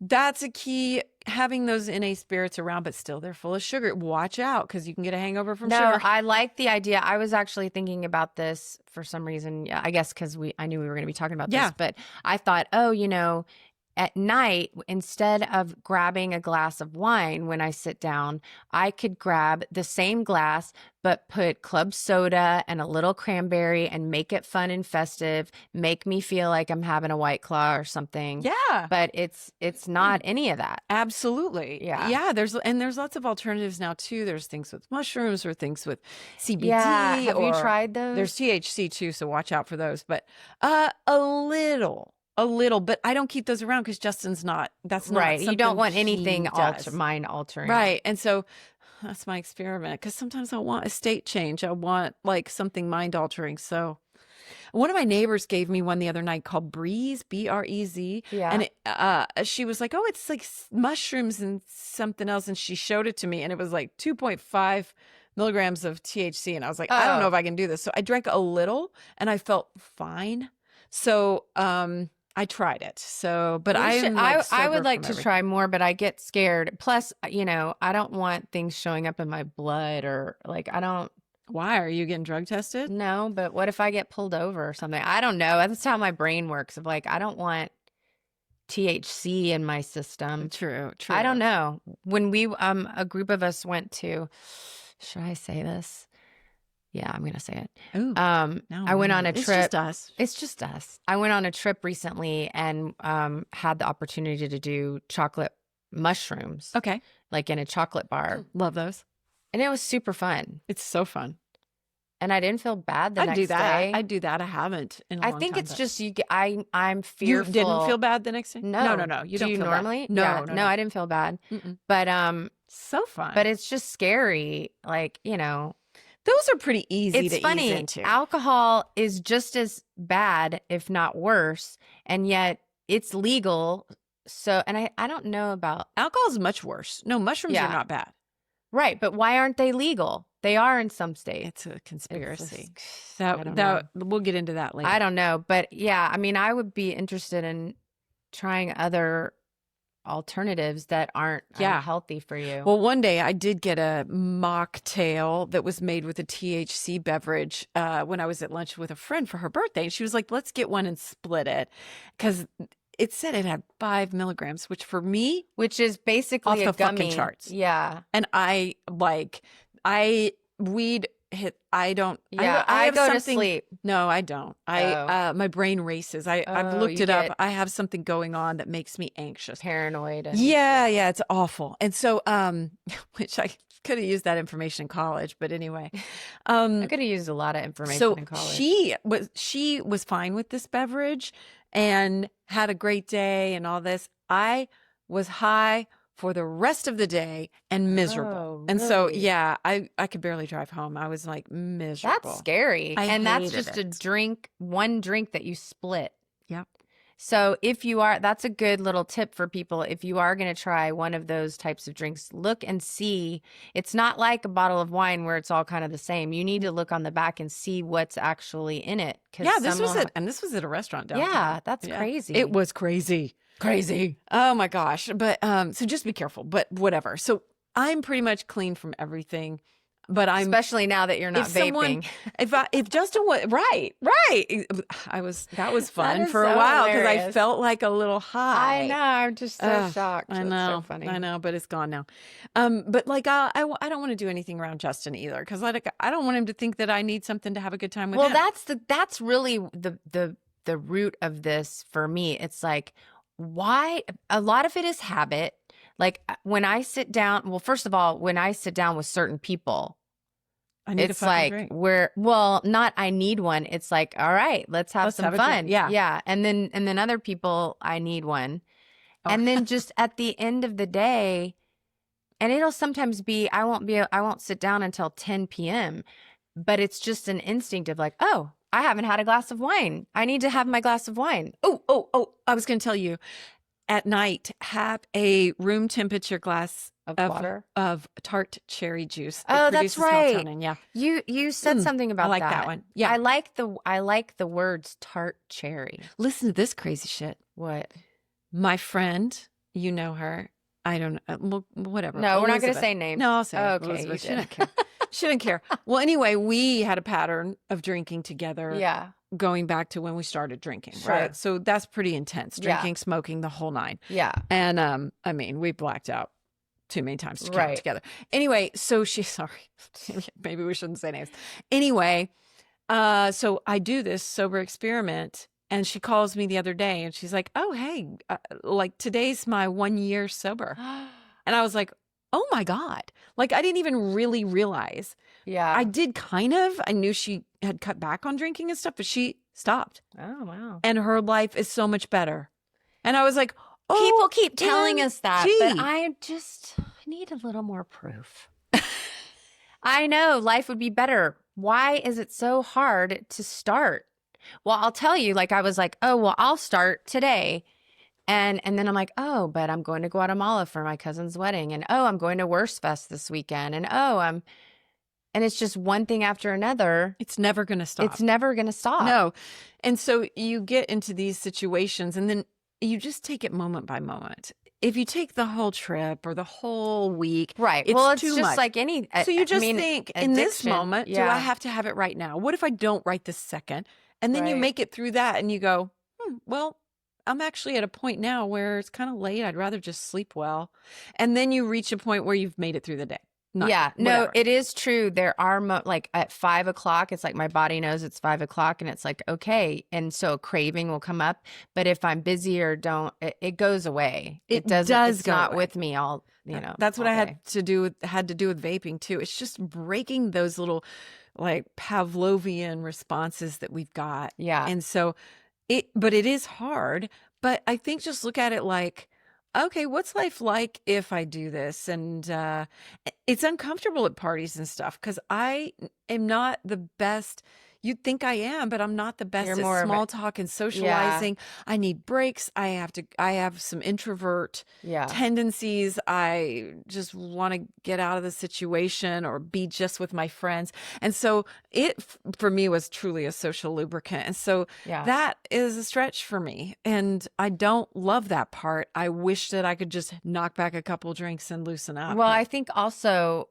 that's a key, having those NA spirits around, but still they're full of sugar. Watch out, because you can get a hangover from sugar. No, I like the idea. I was actually thinking about this for some reason. I guess because I knew we were going to be talking about this, but I thought, at night, instead of grabbing a glass of wine when I sit down, I could grab the same glass, but put club soda and a little cranberry and make it fun and festive, make me feel like I'm having a White Claw or something. Yeah. But it's not any of that. Absolutely. Yeah. Yeah. There's lots of alternatives now too. There's things with mushrooms or things with CBD. Yeah. Have you tried those? There's THC too, so watch out for those. But a little, but I don't keep those around because Justin's not. That's not right. You don't want anything mind altering, right? And so that's my experiment. Because sometimes I want a state change. I want like something mind altering. So one of my neighbors gave me one the other night called Breeze, BREZ. Yeah. And she was like, "Oh, it's like mushrooms and something else," and she showed it to me, and it was like 2.5 milligrams of THC, and I was like, I don't know if I can do this. So I drank a little, and I felt fine. So I tried it. So, but I would like to try more, but I get scared. Plus, I don't want things showing up in my blood or like, I don't. Why? Are you getting drug tested? No, but what if I get pulled over or something? I don't know. That's how my brain works. Of like, I don't want THC in my system. True. I don't know. When we, a group of us went to, should I say this? Yeah, I'm going to say it. Ooh, I went on a trip. It's just us. It's just us. I went on a trip recently and had the opportunity to do chocolate mushrooms. Okay. Like in a chocolate bar. Love those. And it was super fun. It's so fun. And I didn't feel bad the next day. I do that. I haven't in a long time. I think it's just I'm fearful. You didn't feel bad the next day? No. You do don't you feel normally? Bad. No, yeah, no, I didn't feel bad. Mm-mm. But so fun. But it's just scary. Like, those are pretty easy it's to funny. ease into. Alcohol is just as bad, if not worse, and yet it's legal. So, and I don't know about alcohol is much worse. No, mushrooms are not bad. Right, but why aren't they legal? They are in some states. It's a conspiracy. That we'll get into that later. I don't know, but yeah, I mean, I would be interested in trying other alternatives that aren't healthy for you. Well, one day I did get a mocktail that was made with a THC beverage when I was at lunch with a friend for her birthday. And she was like, let's get one and split it. Because it said it had 5 milligrams, which for me, which is basically off the gummy. fucking charts. Yeah. And weed hit. I don't. Yeah, I go to sleep. No, I don't. My brain races. I've looked it up. I have something going on that makes me anxious, paranoid. Yeah, it's awful. And so, which I could have used that information in college, but anyway, I could have used a lot of information in college. She was fine with this beverage and had a great day and all this. I was high for the rest of the day and miserable. Oh, really? And so, yeah, I could barely drive home. I was like miserable. That's scary. And that's just it. one drink that you split. Yep. So that's a good little tip for people. If you are going to try one of those types of drinks, look and see. It's not like a bottle of wine where it's all kind of the same. You need to look on the back and see what's actually in it. Yeah, this was at a restaurant downtown. Yeah, that's crazy. It was crazy. Oh my gosh. But so just be careful, but whatever. So I'm pretty much clean from everything, but especially now that you're not vaping. If Justin was right. That was fun for a while because I felt like a little high. I know. I'm just so shocked. I know. That's so funny. I know, but it's gone now. But like I don't want to do anything around Justin either because I don't want him to think that I need something to have a good time with him. Well, that's really the root of this for me. It's like, why? A lot of it is habit. Like when I sit down, well, first of all, when I sit down with certain people, it's like not I need one. It's like, all right, let's have some fun. Yeah. And then other people, I need one. Oh. And then just at the end of the day, and it'll sometimes be I won't sit down until 10 p.m. but it's just an instinct of like, oh, I haven't had a glass of wine. I need to have my glass of wine. Oh, I was going to tell you, at night, have a room temperature glass of water of tart cherry juice. Oh, that's right. Melatonin. Yeah. You said something about that. I like that one. Yeah. I like the words tart cherry. Listen to this crazy shit. What? My friend, you know her. I don't know. Well, whatever. No, Elizabeth. We're not going to say names. No, I'll say okay. Elizabeth. She didn't care. She didn't care. Well, anyway, we had a pattern of drinking together. Yeah. Going back to when we started drinking, sure. right? So that's pretty intense. Drinking, smoking, the whole nine. Yeah. And I mean, we blacked out too many times to count together. Anyway, so sorry, maybe we shouldn't say names. Anyway, so I do this sober experiment, and she calls me the other day, and she's like, "Oh, hey, like today's my 1 year sober," and I was like, "Oh my God!" Like I didn't even really realize. Yeah, I did kind of. I knew she had cut back on drinking and stuff, but she stopped. Oh, wow. And her life is so much better. And I was like, oh, people keep telling us that, but I need a little more proof. I know life would be better. Why is it so hard to start? Well, I'll tell you, like I was like, oh, well, I'll start today. And then I'm like, oh, but I'm going to Guatemala for my cousin's wedding. And oh, I'm going to Worst Fest this weekend. And oh, and it's just one thing after another. It's never going to stop. It's never going to stop. No. And so you get into these situations and then you just take it moment by moment. If you take the whole trip or the whole week, right? It's well, it's too just much. Like any. So you just think in this moment, yeah. do I have to have it right now? What if I don't right this second? And then you make it through that and you go, well, I'm actually at a point now where it's kind of late. I'd rather just sleep well. And then you reach a point where you've made it through the day. No, it is true. There are like at 5 o'clock, it's like my body knows it's 5 o'clock and it's like, okay. And so a craving will come up. But if I'm busy or it goes away. It doesn't, it's not away. With me all, That's what I had to do with vaping too. It's just breaking those little like Pavlovian responses that we've got. Yeah. And so but it is hard, but I think just look at it like, okay, what's life like if I do this? And it's uncomfortable at parties and stuff because I am not the best. You'd think I am, but I'm not the best at small talk and socializing. Yeah. I need breaks. I have some introvert tendencies. I just want to get out of the situation or be just with my friends. And so it, for me, was truly a social lubricant. And so that is a stretch for me. And I don't love that part. I wish that I could just knock back a couple drinks and loosen up. Well, I think also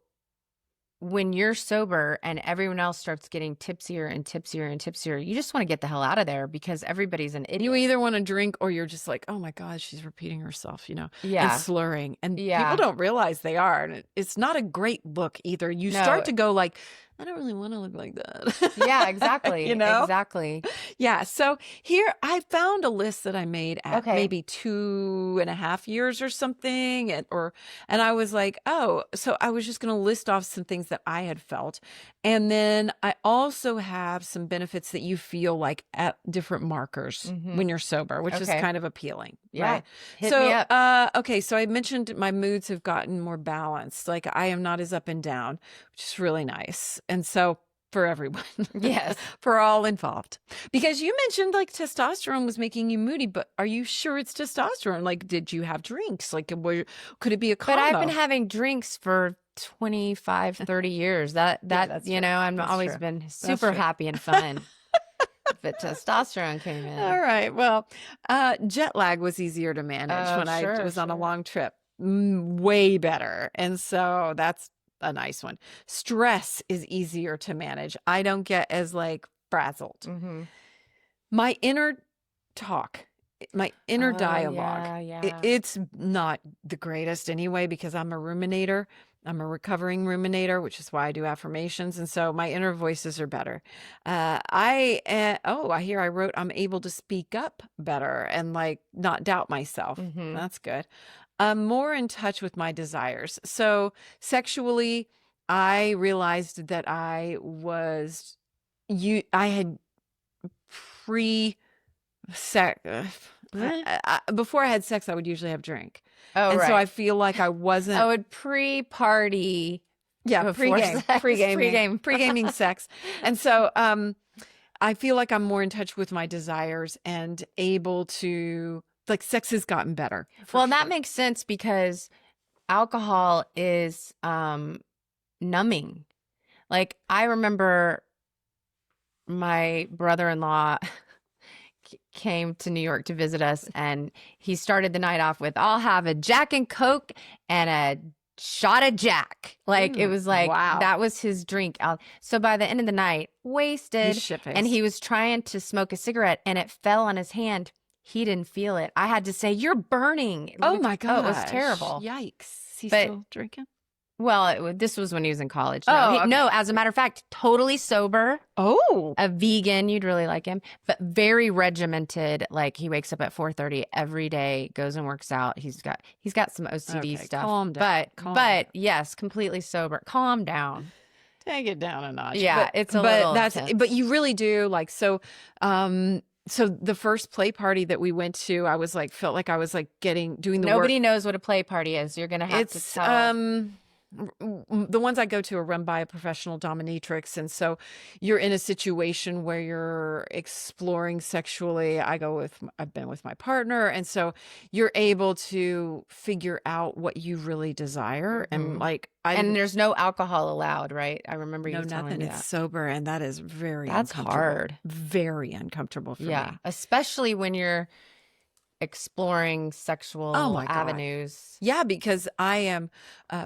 when you're sober and everyone else starts getting tipsier and tipsier and tipsier, you just want to get the hell out of there because everybody's an idiot. You either want to drink or you're just like, oh my God, she's repeating herself, and slurring. And people don't realize they are. And it's not a great look either. You start to go like, I don't really want to look like that. Yeah, exactly. Exactly. Yeah. So here I found a list that I made at maybe 2.5 years or something. And I was like, oh, so I was just going to list off some things that I had felt. And then I also have some benefits that you feel like at different markers when you're sober, which is kind of appealing. Yeah. Right? Hit me up. Okay. So I mentioned my moods have gotten more balanced. Like I am not as up and down, which is really nice. And so for everyone, yes, for all involved, because you mentioned like testosterone was making you moody, but are you sure it's testosterone? Like, did you have drinks? Like, could it be a combo? But I've been having drinks for 25, 30 years. I've always been super happy and fun. But testosterone came in. All right. Well, jet lag was easier to manage when I was on a long trip. Way better. And so that's a nice one. Stress is easier to manage. I don't get as like frazzled. Mm-hmm. My inner talk, my inner dialogue, it's not the greatest anyway because I'm a ruminator. I'm a recovering ruminator, which is why I do affirmations. And so my inner voices are better. I wrote, I'm able to speak up better and like not doubt myself. Mm-hmm. That's good. I'm more in touch with my desires. So sexually, I realized that I had pre-sex. Before I had sex, I would usually have drink. Oh, and so I feel like I wasn't. I would pre-party Yeah, pre-gaming sex. And so I feel like I'm more in touch with my desires and able to, like, sex has gotten better. Well, that makes sense because alcohol is numbing. Like, I remember my brother-in-law came to New York to visit us, and he started the night off with, I'll have a Jack and Coke and a shot of Jack. Like, it was like, wow. That was his drink. So by the end of the night, wasted, and he was trying to smoke a cigarette, and it fell on his hand. He didn't feel it. I had to say, you're burning. Oh my God. Oh, it was terrible. Yikes. He's still drinking? Well, this was when he was in college. No, as a matter of fact, totally sober. Oh. A vegan. You'd really like him. But very regimented. Like, he wakes up at 4:30 every day, goes and works out. He's got some OCD stuff. Calm down. But yes, completely sober. Calm down. Take it down a notch. Yeah, it's a little intense. But you really do, like, so the first play party that we went to, I was like, felt like I was like doing the work. Nobody knows what a play party is. You're going to have to tell. The ones I go to are run by a professional dominatrix. And so you're in a situation where you're exploring sexually. I've been with my partner. And so you're able to figure out what you really desire. And and there's no alcohol allowed, right? I remember you telling me that. It's sober. And that is that's hard. Very uncomfortable for me. Especially when you're exploring sexual avenues. Yeah, because I am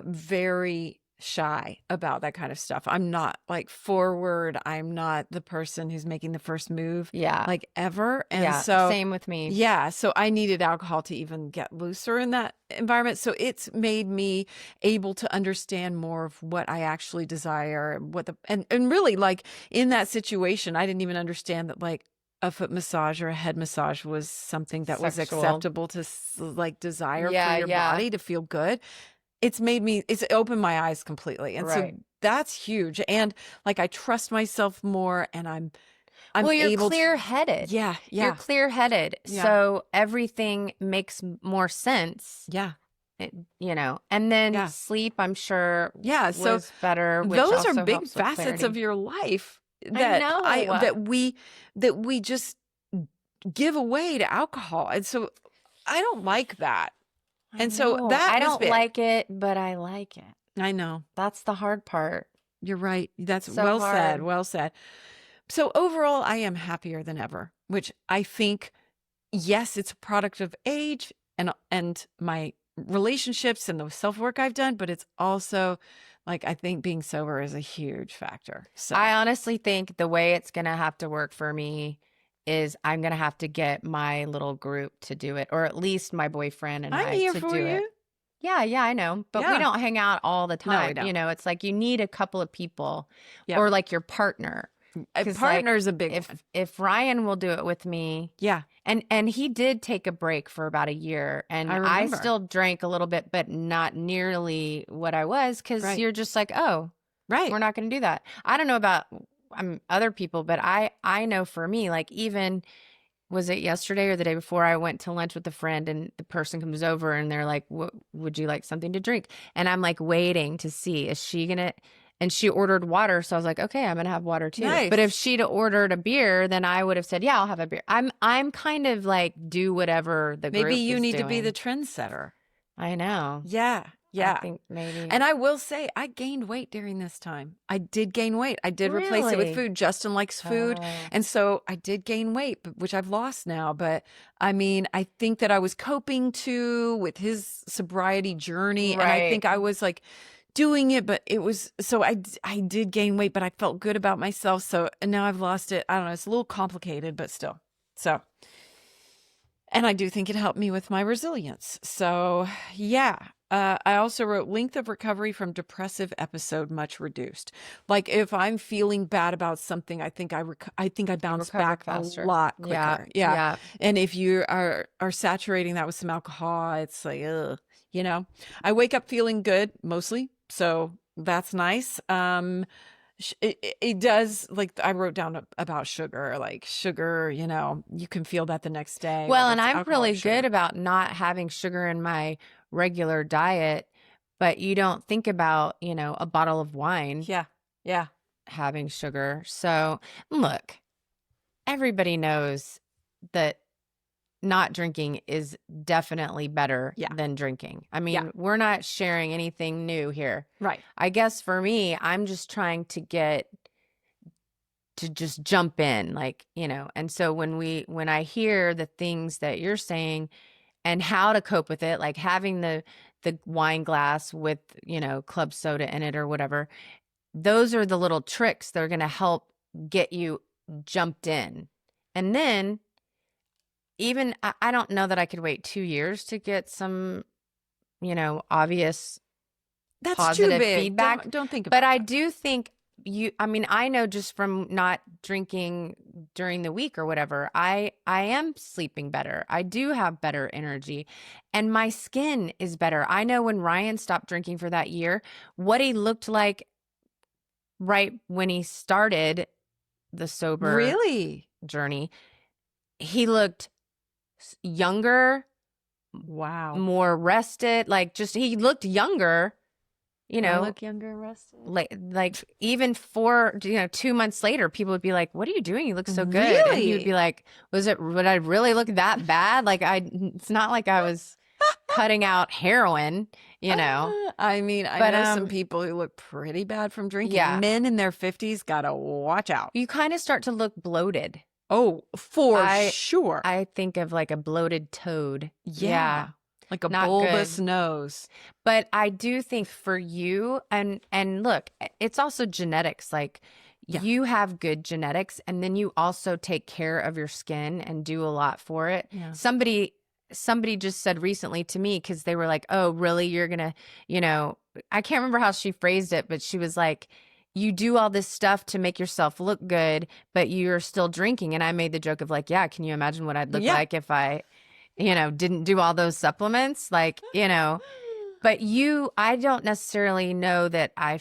very shy about that kind of stuff. I'm not like forward. I'm not the person who's making the first move. Like ever. And so same with me. Yeah. So I needed alcohol to even get looser in that environment. So it's made me able to understand more of what I actually desire, and really, like, in that situation, I didn't even understand that, like, a foot massage or a head massage was something that was acceptable to, like, desire for your body to feel good. It's opened my eyes completely. And so that's huge. And, like, I trust myself more, and I'm you're clear-headed. Yeah. You're clear-headed. Yeah. So everything makes more sense. Yeah. And then sleep, I'm sure, was better. Those are big facets of your life that we just give away to alcohol. And so I don't like that. And so I don't like it, but I like it. I know. That's the hard part. You're right. That's so well hard. said. Well said. So overall, I am happier than ever, which I think, yes, it's a product of age and my relationships and the self-work I've done, but it's also, like, I think being sober is a huge factor. So I honestly think the way it's going to have to work for me is I'm going to have to get my little group to do it, or at least my boyfriend and I'm I here to for do you. it. Yeah, I know. But we don't hang out all the time. No, we don't. It's like you need a couple of people or, like, your partner. A partner's, like, a big one. If Ryan will do it with me. Yeah. And he did take a break for about a year, and I still drank a little bit, but not nearly what I was, because you're just like, oh, we're not going to do that. I don't know about other people, but I know for me, like, even, was it yesterday or the day before, I went to lunch with a friend, and the person comes over and they're like, would you like something to drink? And I'm like waiting to see, is she going to... And she ordered water, so I was like, okay, I'm gonna have water too. Nice. But if she'd ordered a beer, then I would have said, yeah, I'll have a beer. I'm kind of like, do whatever the group Maybe you is need to doing. be the trendsetter. I know. Yeah. I think maybe. And I will say, I gained weight during this time. I did gain weight. I did replace it with food. Justin likes food. And so I did gain weight, which I've lost now. But I mean, I think that I was coping too with his sobriety journey. And I think I was, like, doing it, but it was, so I did gain weight, but I felt good about myself. So, and now I've lost it. I don't know. It's a little complicated, but still. So, and I do think it helped me with my resilience. So yeah. I also wrote length of recovery from depressive episode much reduced. Like, if I'm feeling bad about something, I think I bounce back faster. A lot quicker. Yeah. And if you are saturating that with some alcohol, it's like, ugh, I wake up feeling good mostly. So that's nice. It does, like, I wrote down about sugar, like sugar, you can feel that the next day. Well, and I'm really good about not having sugar in my regular diet, but you don't think about, a bottle of wine. Yeah. Yeah. Having sugar. So look, everybody knows that not drinking is definitely better than drinking. I mean, we're not sharing anything new here. Right. I guess for me, I'm just trying to just jump in, and so when I hear the things that you're saying and how to cope with it, like having the wine glass with, club soda in it or whatever, those are the little tricks that are going to help get you jumped in. And then even I don't know that I could wait 2 years to get some, obvious that's positive too big. Feedback. Don't think about But that. I do think I know just from not drinking during the week or whatever, I am sleeping better. I do have better energy and my skin is better. I know when Ryan stopped drinking for that year, what he looked like right when he started the sober journey, he looked younger. Wow. More rested. He looked younger, look younger and rested. Like even 2 months later, people would be like, "What are you doing? You look so good." Really? And he would be like, would I really look that bad? It's not like I was cutting out heroin, I mean, I know some people who look pretty bad from drinking. Yeah. Men in their 50s gotta watch out. You kind of start to look bloated. Oh, for sure. I think of like a bloated toad. Yeah. Like a bulbous nose. But I do think for you, and look, it's also genetics. Like you have good genetics, and then you also take care of your skin and do a lot for it. Yeah. Somebody just said recently to me, because they were like, "Oh, really? You're gonna, I can't remember how she phrased it, but she was like, you do all this stuff to make yourself look good, but you're still drinking." And I made the joke of like, yeah, can you imagine what I'd look like if I, didn't do all those supplements? But I don't necessarily know that I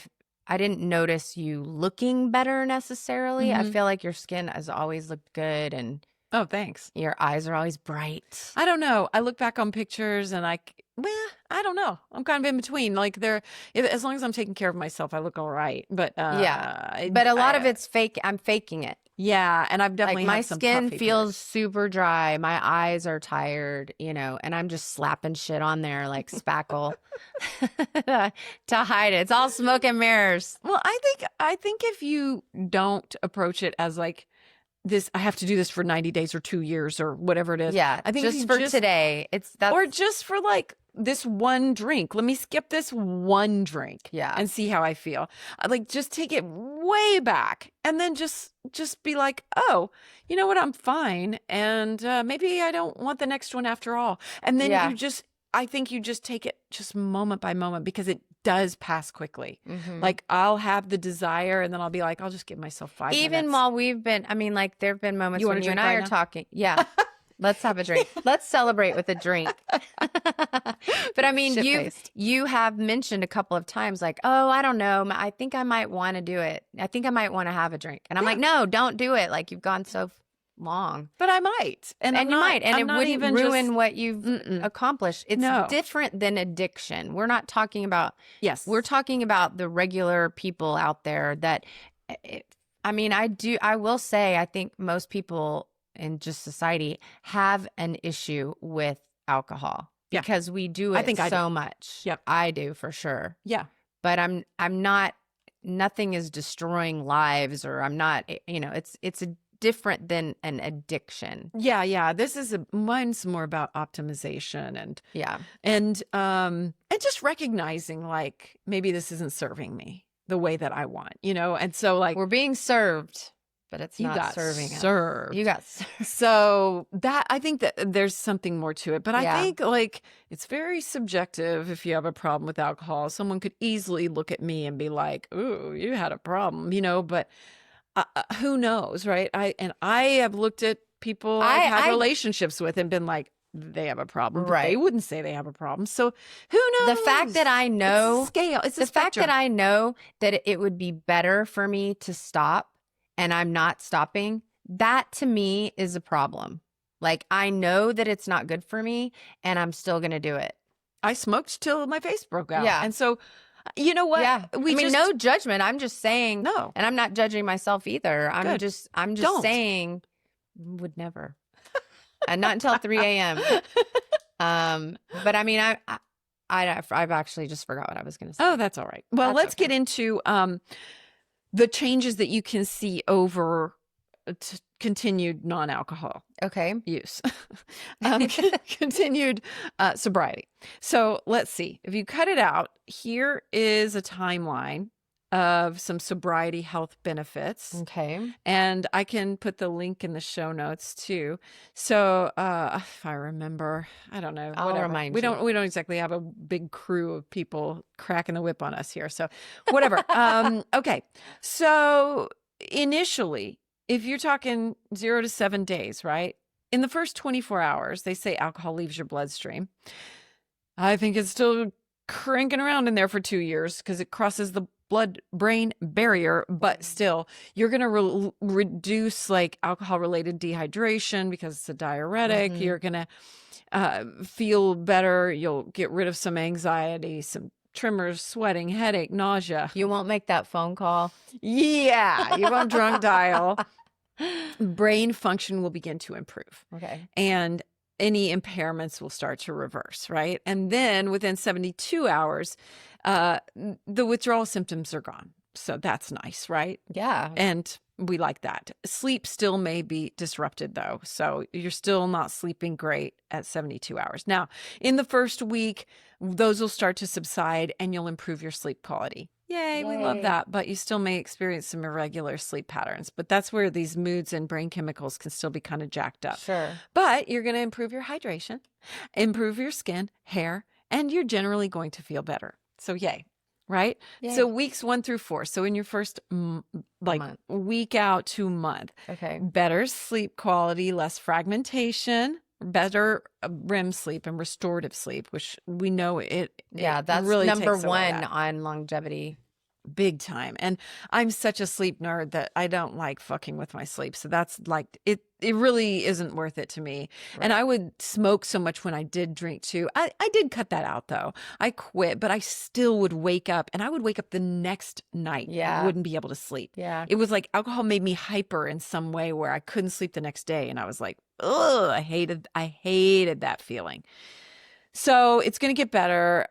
didn't notice you looking better necessarily. Mm-hmm. I feel like your skin has always looked good, and oh, thanks. Your eyes are always bright. I don't know. I look back on pictures and I don't know. I'm kind of in between. Like as long as I'm taking care of myself, I look all right. But but a lot of it's fake. I'm faking it. Yeah, and I've definitely my had some skin feels super dry. My eyes are tired, and I'm just slapping shit on there like spackle to hide it. It's all smoke and mirrors. Well, I think if you don't approach it as like this, I have to do this for 90 days or 2 years or whatever it is. Yeah, I think just for today, or just for like this one drink. Let me skip this one drink, and see how I feel. Like just take it way back, and then just be like, oh, you know what, I'm fine, and maybe I don't want the next one after all. And then I think you just take it just moment by moment, because it does pass quickly. Mm-hmm. Like I'll have the desire and then I'll be like, I'll just give myself 5 minutes. Even while we've been, there've been moments when you and I are talking. Yeah. Let's have a drink. Let's celebrate with a drink. But I mean, you have mentioned a couple of times like, oh, I don't know, I think I might want to do it. I think I might want to have a drink. And I'm like, no, don't do it. Like you've gone so long. But I might. And you might. And it wouldn't even ruin what you've accomplished. It's different than addiction. We're not talking about, we're talking about the regular people out there that, I will say, I think most people in just society have an issue with alcohol because we do it so much. Yep. I do for sure. Yeah. But I'm not, nothing is destroying lives, or I'm not, it's a different than an addiction. Yeah. Mine's more about optimization and just recognizing like maybe this isn't serving me the way that I want, and so like we're being served, but it's not serving us. You got served. So that, I think that there's something more to it, but I think like it's very subjective. If you have a problem with alcohol, someone could easily look at me and be like, "Ooh, you had a problem," but who knows, right? I have looked at people I've had relationships with and been like, they have a problem, but they wouldn't say they have a problem. So who knows? The fact that I know it's a scale, it's the fact that I know that it would be better for me to stop, and I'm not stopping, that to me is a problem. Like I know that it's not good for me, and I'm still going to do it. I smoked till my face broke out. Yeah. And so, you know what? Yeah. No judgment. I'm just saying. No. And I'm not judging myself either. I'm just saying would never. And not until 3 a.m. But I mean, I've actually just forgot what I was going to say. Oh, that's all right. Well, let's get into the changes that you can see over continued non-alcohol use. Continued sobriety. So let's see. If you cut it out, here is a timeline of some sobriety health benefits. Okay. And I can put the link in the show notes too. So if I remember, I don't know. I'll remind you. We don't exactly have a big crew of people cracking the whip on us here. So whatever. Okay. So initially, if you're talking 0 to 7 days, right? In the first 24 hours, they say alcohol leaves your bloodstream. I think it's still cranking around in there for 2 years because it crosses the blood-brain barrier, but still, you're going to reduce like alcohol-related dehydration because it's a diuretic. Mm-hmm. You're going to feel better. You'll get rid of some anxiety, some tremors, sweating, headache, nausea. You won't make that phone call. Yeah, you won't drunk dial. Brain function will begin to improve. Okay. And any impairments will start to reverse, right? And then within 72 hours, the withdrawal symptoms are gone. So that's nice, right? Yeah. And we like that. Sleep still may be disrupted though. So you're still not sleeping great at 72 hours. Now, in the first week, those will start to subside and you'll improve your sleep quality. Yay, we love that. But you still may experience some irregular sleep patterns. But that's where these moods and brain chemicals can still be kind of jacked up. Sure. But you're going to improve your hydration, improve your skin, hair, and you're generally going to feel better. So yay. Right? Yay. So weeks 1 through 4. So in your first week out to month. Okay. Better sleep quality, less fragmentation, better REM sleep and restorative sleep, which we know that's really number one on longevity. Big time. And I'm such a sleep nerd that I don't like fucking with my sleep. So that's like, it really isn't worth it to me. Right. And I would smoke so much when I did drink too. I did cut that out though. I quit, but I still would wake up and I would wake up the next night. Yeah. I wouldn't be able to sleep. Yeah. It was like alcohol made me hyper in some way where I couldn't sleep the next day. And I was like, ugh, I hated that feeling. So it's going to get better.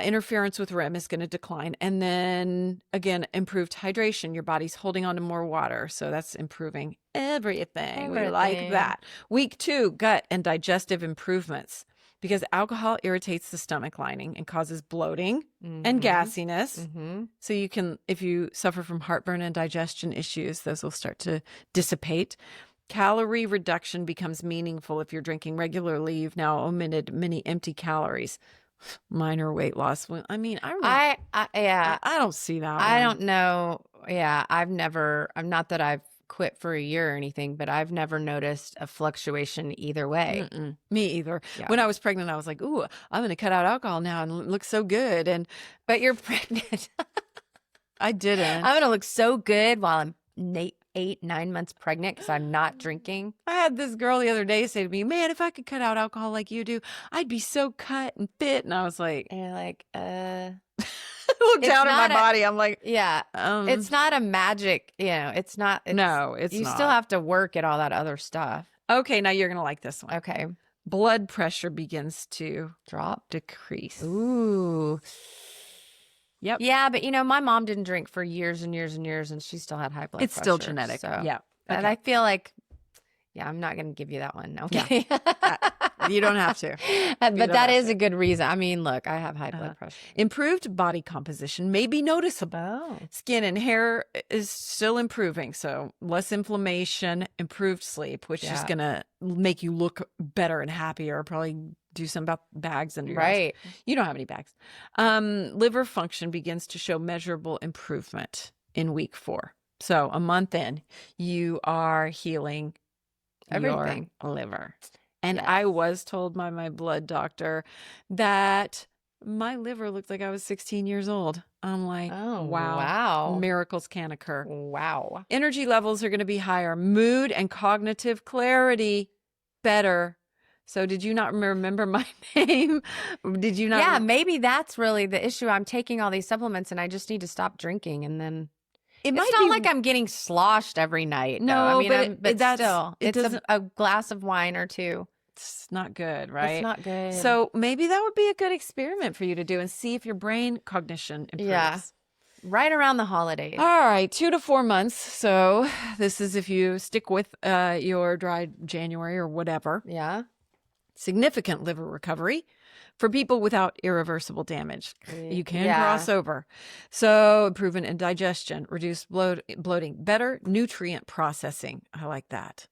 Interference with REM is going to decline. And then again, improved hydration. Your body's holding on to more water. So that's improving everything. We like that. Week 2, gut and digestive improvements. Because alcohol irritates the stomach lining and causes bloating and gassiness. Mm-hmm. So you can, if you suffer from heartburn and digestion issues, those will start to dissipate. Calorie reduction becomes meaningful if you're drinking regularly. You've now omitted many empty calories. Minor weight loss. I mean, I don't see that. I don't know. Yeah, I'm not that I've quit for a year or anything, but I've never noticed a fluctuation either way. Mm-mm. Me either. Yeah. When I was pregnant, I was like, ooh, I'm going to cut out alcohol now and look so good. But you're pregnant. I didn't. I'm going to look so good while I'm 8-9 months pregnant because I'm not drinking. I had this girl the other day say to me, man, if I could cut out alcohol like you do, I'd be so cut and fit. And I was like, and you're like, look down at my body. I'm like, yeah, it's not a magic, it's not. No, it's you not. still have to work at all that other stuff. Okay. Now you're going to like this one. Okay. Blood pressure begins to decrease. Ooh. Yep. Yeah, but my mom didn't drink for years and years and years, and she still had high blood pressure. It's still genetic. So. Yeah. Okay. And I feel like, I'm not going to give you that one. Okay. Yeah. You don't have to. But that is a good reason. I mean, look, I have high blood pressure. Improved body composition may be noticeable. Oh. Skin and hair is still improving. So less inflammation, improved sleep, which is going to make you look better and happier. Probably do something about bags under your eyes. You don't have any bags. Liver function begins to show measurable improvement in week 4. So a month in, you are healing everything. Your liver. And I was told by my blood doctor that my liver looked like I was 16 years old. I'm like, oh, wow. Miracles can occur. Wow. Energy levels are going to be higher. Mood and cognitive clarity better. So did you not remember my name? Did you not? Yeah, maybe that's really the issue. I'm taking all these supplements and I just need to stop drinking. And then it's not like I'm getting sloshed every night. No, I mean, but still, it's a glass of wine or two. It's not good, right? It's not good. So maybe that would be a good experiment for you to do and see if your brain cognition improves. Yeah. Right around the holidays. All right, 2 to 4 months. So this is if you stick with your dry January or whatever. Yeah. Significant liver recovery for people without irreversible damage. You can cross over. So improvement in digestion, reduced bloating, better nutrient processing. I like that.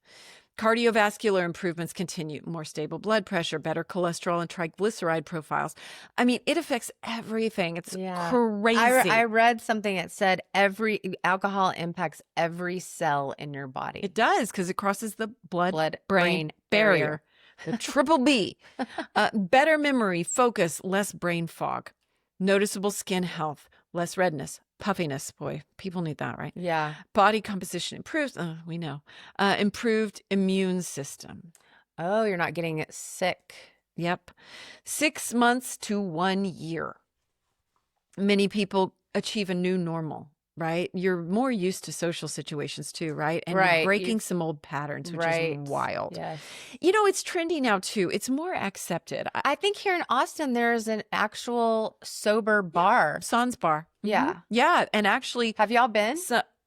Cardiovascular improvements continue. More stable blood pressure, better cholesterol and triglyceride profiles. I mean, it affects everything. It's crazy. I read something that said alcohol impacts every cell in your body. It does, because it crosses the blood-brain barrier. The triple B. Better memory, focus, less brain fog. Noticeable skin health, less redness, puffiness. Boy, people need that, right? Yeah. Body composition improves. We know. Improved immune system. Oh, you're not getting sick. Yep. 6 months to 1 year. Many people achieve a new normal, right? You're more used to social situations too, right? And you're breaking some old patterns, which is wild. Yes. You know, it's trendy now too. It's more accepted. I think here in Austin, there's an actual sober bar. Sans Bar. Yeah. Yeah. And actually. Have y'all been?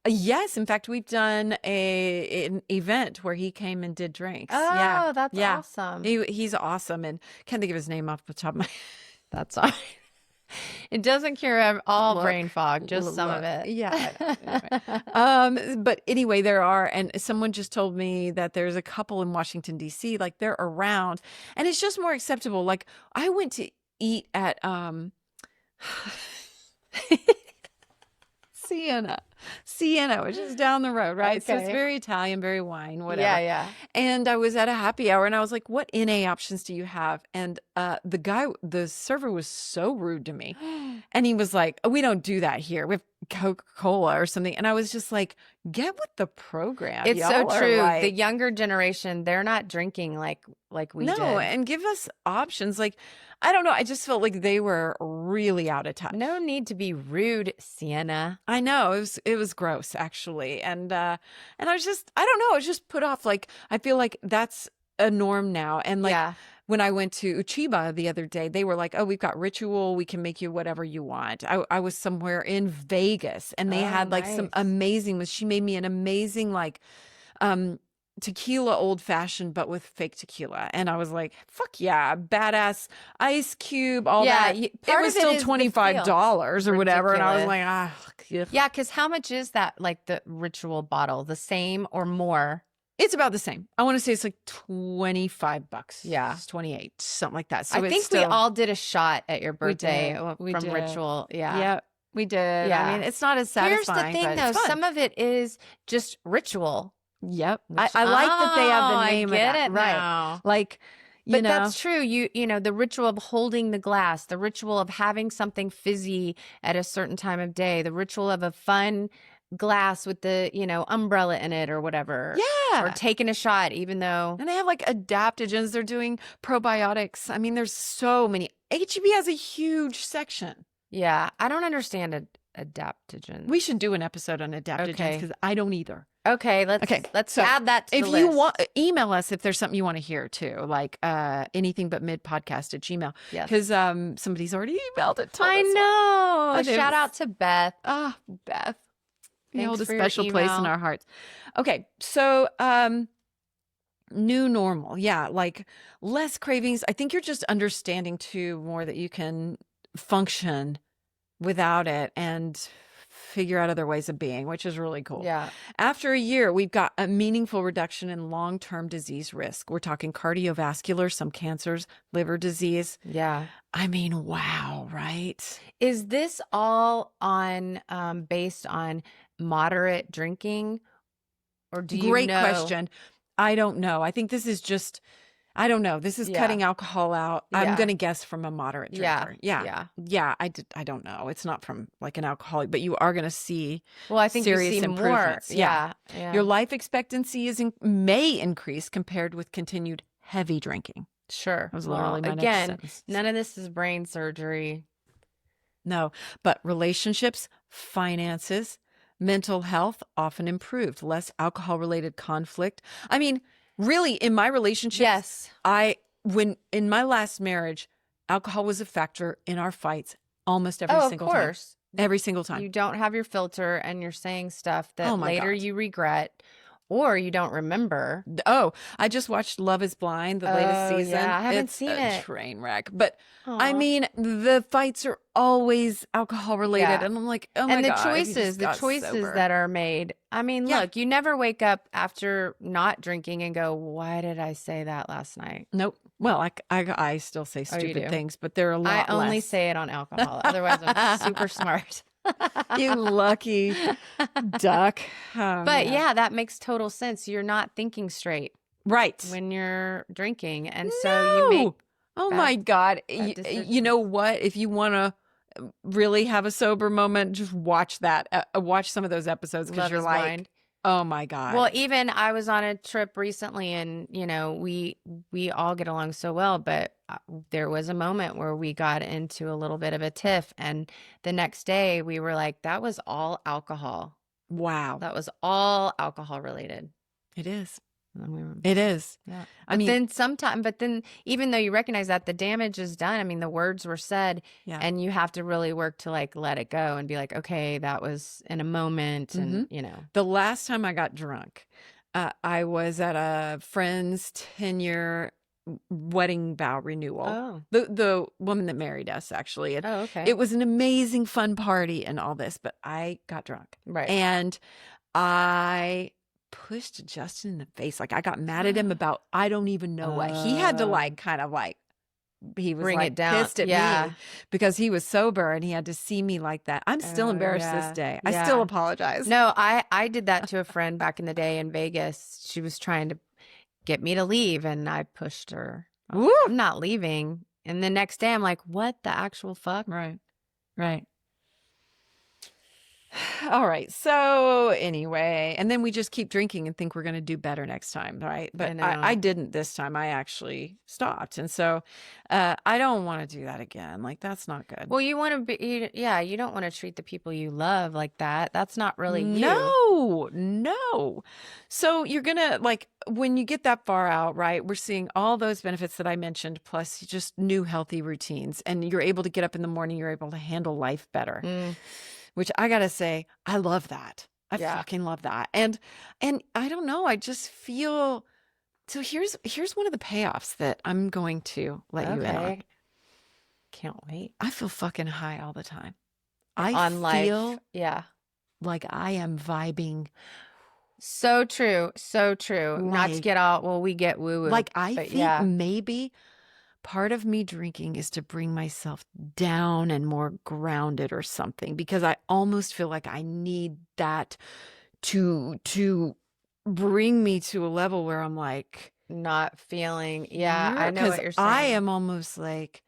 Yes. In fact, we've done an event where he came and did drinks. Oh, that's awesome. He's awesome. And can't think of his name off the top of my head. That's all right. It doesn't cure all brain fog, just some of it. Yeah. Anyway. But anyway, there are, and someone just told me that there's a couple in Washington, D.C., like they're around, and it's just more acceptable. Like I went to eat at Sienna, which is down the road, right? Okay. So it's very Italian, very wine, whatever. Yeah. And I was at a happy hour and I was like, what NA options do you have? And the server was so rude to me. And he was like, we don't do that here. We have Coca-Cola or something. And I was just like, get with the program. It's so true. Like, the younger generation, they're not drinking like we did. No, and give us options. Like, I don't know. I just felt like they were really out of touch. No need to be rude, Sienna. I know. It was gross, actually. And I was just, I don't know. I was just put off. Like, I feel like that's a norm now. And like when I went to Uchiba the other day, they were like, oh, we've got Ritual. We can make you whatever you want. I was somewhere in Vegas and they had like some amazing, she made me an amazing like, tequila old fashioned, but with fake tequila. And I was like, fuck yeah, badass ice cube, all that. It was still $25 or whatever. And I was like, yeah, because how much is that, like the Ritual bottle? The same or more? It's about the same. I want to say it's like $25. Yeah. It's 28, something like that. So I think we all did a shot at your birthday we from did. Ritual. Yeah. Yeah, we did. Yeah. I mean, it's not as satisfying. Here's the thing, though. Some of it is just Ritual. Yep. I like that they have the name of that. I get it now. Like, but that's true. You know, the ritual of holding the glass, the ritual of having something fizzy at a certain time of day, the ritual of a fun glass with the, umbrella in it or whatever. Yeah. Or taking a shot, even though. And they have like adaptogens. They're doing probiotics. I mean, there's so many. HEB has a huge section. Yeah. I don't understand adaptogens. We should do an episode on adaptogens because I don't either. Okay, let's add that to the list. If you want, email us if there's something you want to hear too, like anything but midpodcast@gmail.com. Yes. Because somebody's already emailed it. I know. Shout out to Beth. Beth. Thanks hold a for special your place email. in our hearts. Okay, so new normal. Yeah, like less cravings. I think you're just understanding too more that you can function without it and figure out other ways of being, which is really cool. Yeah. After a year, we've got a meaningful reduction in long-term disease risk. We're talking cardiovascular, some cancers, liver disease. Yeah. I mean, wow, right? Is this all on based on moderate drinking, or do you know? Great question. I don't know. I think this is just, I don't know. This is cutting alcohol out. Yeah. I'm going to guess from a moderate drinker. Yeah. I don't know. It's not from like an alcoholic, but you are going to see I think serious you see improvements. More. Yeah. Your life expectancy may increase compared with continued heavy drinking. Sure. That was literally my next sentence. None of this is brain surgery. No, but relationships, finances, mental health often improved, less alcohol-related conflict. I mean, really, in my relationships, yes, when in my last marriage, alcohol was a factor in our fights almost every single time. Of course. Every single time. You don't have your filter and you're saying stuff that later you regret or you don't remember. Oh, I just watched Love is Blind, the latest season. Yeah, I haven't seen it. It's a train wreck. But I mean, the fights are always alcohol related. And I'm like, oh my God. And the choices that are made. I mean, look, you never wake up after not drinking and go, why did I say that last night? Nope. Well, I still say stupid things, but they're a lot less. I only say it on alcohol. Otherwise, I'm super smart. You lucky duck. Oh, but yeah, that makes total sense. You're not thinking straight. Right. When you're drinking. And so you make my God. You know what? If you want to really have a sober moment, just watch that. Watch some of those episodes because you're like, blind. Oh my God. Well, even I was on a trip recently and, you know, we all get along so well, but there was a moment where we got into a little bit of a tiff. And the next day we were like, that was all alcohol. Wow. That was all alcohol related. It is. It is. Yeah. But then even though you recognize that the damage is done, I mean, the words were said and you have to really work to like let it go and be like, okay, that was in a moment. And, you know, the last time I got drunk, I was at a friend's 10-year wedding vow renewal. Oh. The woman that married us, actually. Okay. It was an amazing, fun party and all this, but I got drunk. Right. And I pushed Justin in the face. Like I got mad at him about, I don't even know what. He had to like, kind of like, he was bring like it down. Pissed at me because he was sober and he had to see me like that. I'm still embarrassed this day. I still apologize. No, I did that to a friend back in the day in Vegas. She was trying to get me to leave and I pushed her. I'm not leaving. And the next day I'm like, what the actual fuck? Right. Right. All right. So anyway, and then we just keep drinking and think we're going to do better next time. Right. But I didn't this time. I actually stopped. And so I don't want to do that again. Like, that's not good. Well, you want to be, you don't want to treat the people you love like that. That's not really you. No. So you're going to like, when you get that far out, right, we're seeing all those benefits that I mentioned, plus just new healthy routines. And you're able to get up in the morning. You're able to handle life better. Which I gotta say, I love that. I fucking love that. And I don't know, I just feel, so here's one of the payoffs that I'm going to let you in on. Can't wait. I feel fucking high all the time. On feel life. Like I am vibing. So true. So true. Not to get all, we get woo-woo. Like I think maybe part of me drinking is to bring myself down and more grounded or something, because I almost feel like I need that to bring me to a level where I'm like not feeling. Yeah, I know what you're saying. I am almost like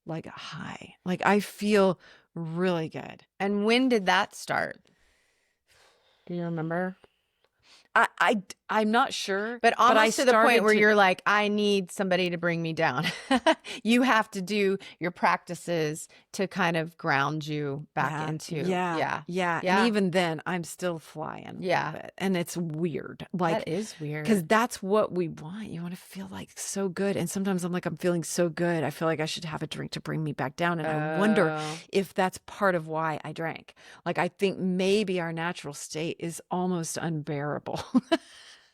high. Like I feel really good. And when did that start? Do you remember? I'm not sure, but almost to the point where you're like, I need somebody to bring me down. You have to do your practices to kind of ground you back into. Yeah. And even then, I'm still flying. Yeah. And it's weird. Like, that is weird. Because that's what we want. You want to feel like so good. And sometimes I'm like, I'm feeling so good. I feel like I should have a drink to bring me back down. And I wonder if that's part of why I drank. Like, I think maybe our natural state is almost unbearable.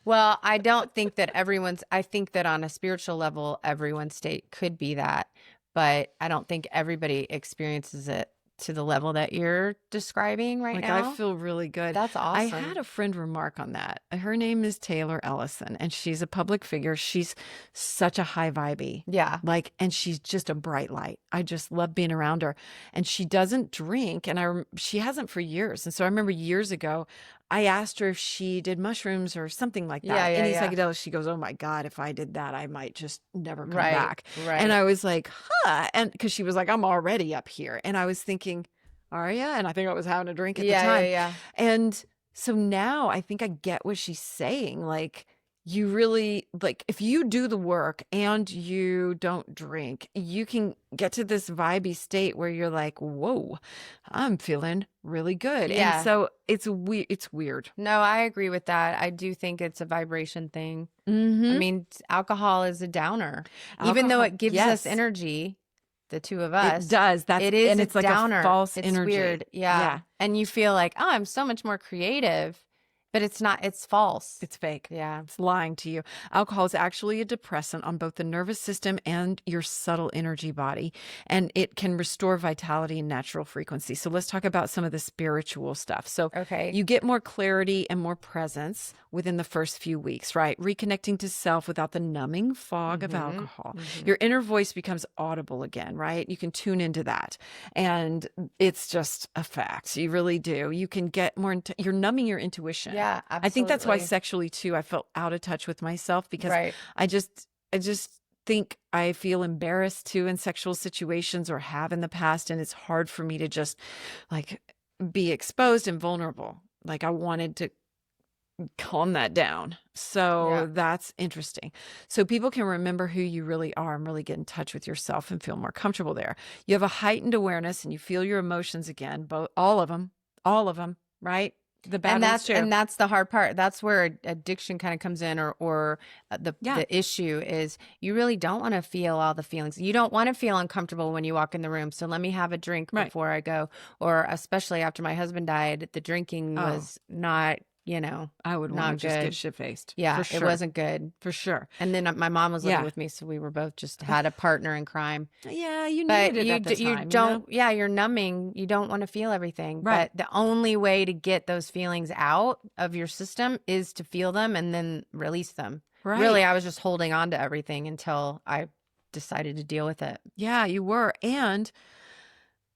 Well, I don't think that I think that on a spiritual level, everyone's state could be that, but I don't think everybody experiences it to the level that you're describing right now. I feel really good. That's awesome. I had a friend remark on that. Her name is Taylor Ellison, and she's a public figure. She's such a high vibey. Yeah. And she's just a bright light. I just love being around her. And she doesn't drink, and she hasn't for years. And so I remember years ago, I asked her if she did mushrooms or something like that. Any psychedelics. She goes, oh my God, if I did that, I might just never come back. Right. And I was like, huh. And because she was like, I'm already up here. And I was thinking, are you? And I think I was having a drink at the time. Yeah. And so now I think I get what she's saying. Like, you really like, if you do the work and you don't drink, you can get to this vibey state where you're like, whoa, I'm feeling really good. Yeah. And so it's weird. No, I agree with that. I do think it's a vibration thing. I mean, alcohol is a downer. Even though it gives us energy, the two of us. It does. It's like downer. A false it's energy. Weird. Yeah. And you feel like, oh, I'm so much more creative. But it's not, it's false. It's fake. Yeah. It's lying to you. Alcohol is actually a depressant on both the nervous system and your subtle energy body, and it can restore vitality and natural frequency. So let's talk about some of the spiritual stuff. So you get more clarity and more presence within the first few weeks, right? Reconnecting to self without the numbing fog of alcohol. Your inner voice becomes audible again, right? You can tune into that. And it's just a fact. You really do. You can get more, you're numbing your intuition. Yeah, absolutely. I think that's why sexually too, I felt out of touch with myself because I just think I feel embarrassed too in sexual situations or have in the past. And it's hard for me to just like be exposed and vulnerable. Like I wanted to calm that down. So that's interesting. So people can remember who you really are and really get in touch with yourself and feel more comfortable there. You have a heightened awareness and you feel your emotions again, all of them, right? The bad and that's the hard part. That's where addiction kind of comes in, or the issue is you really don't want to feel all the feelings. You don't want to feel uncomfortable when you walk in the room. So let me have a drink before I go. Or especially after my husband died, the drinking was not, I would want to just get shit faced. Yeah, for sure. It wasn't good. For sure. And then my mom was living with me, so we were both just had a partner in crime. Yeah, you needed it at the time. You don't, you're numbing. You don't want to feel everything. Right. But the only way to get those feelings out of your system is to feel them and then release them. Right. Really, I was just holding on to everything until I decided to deal with it. Yeah, you were. And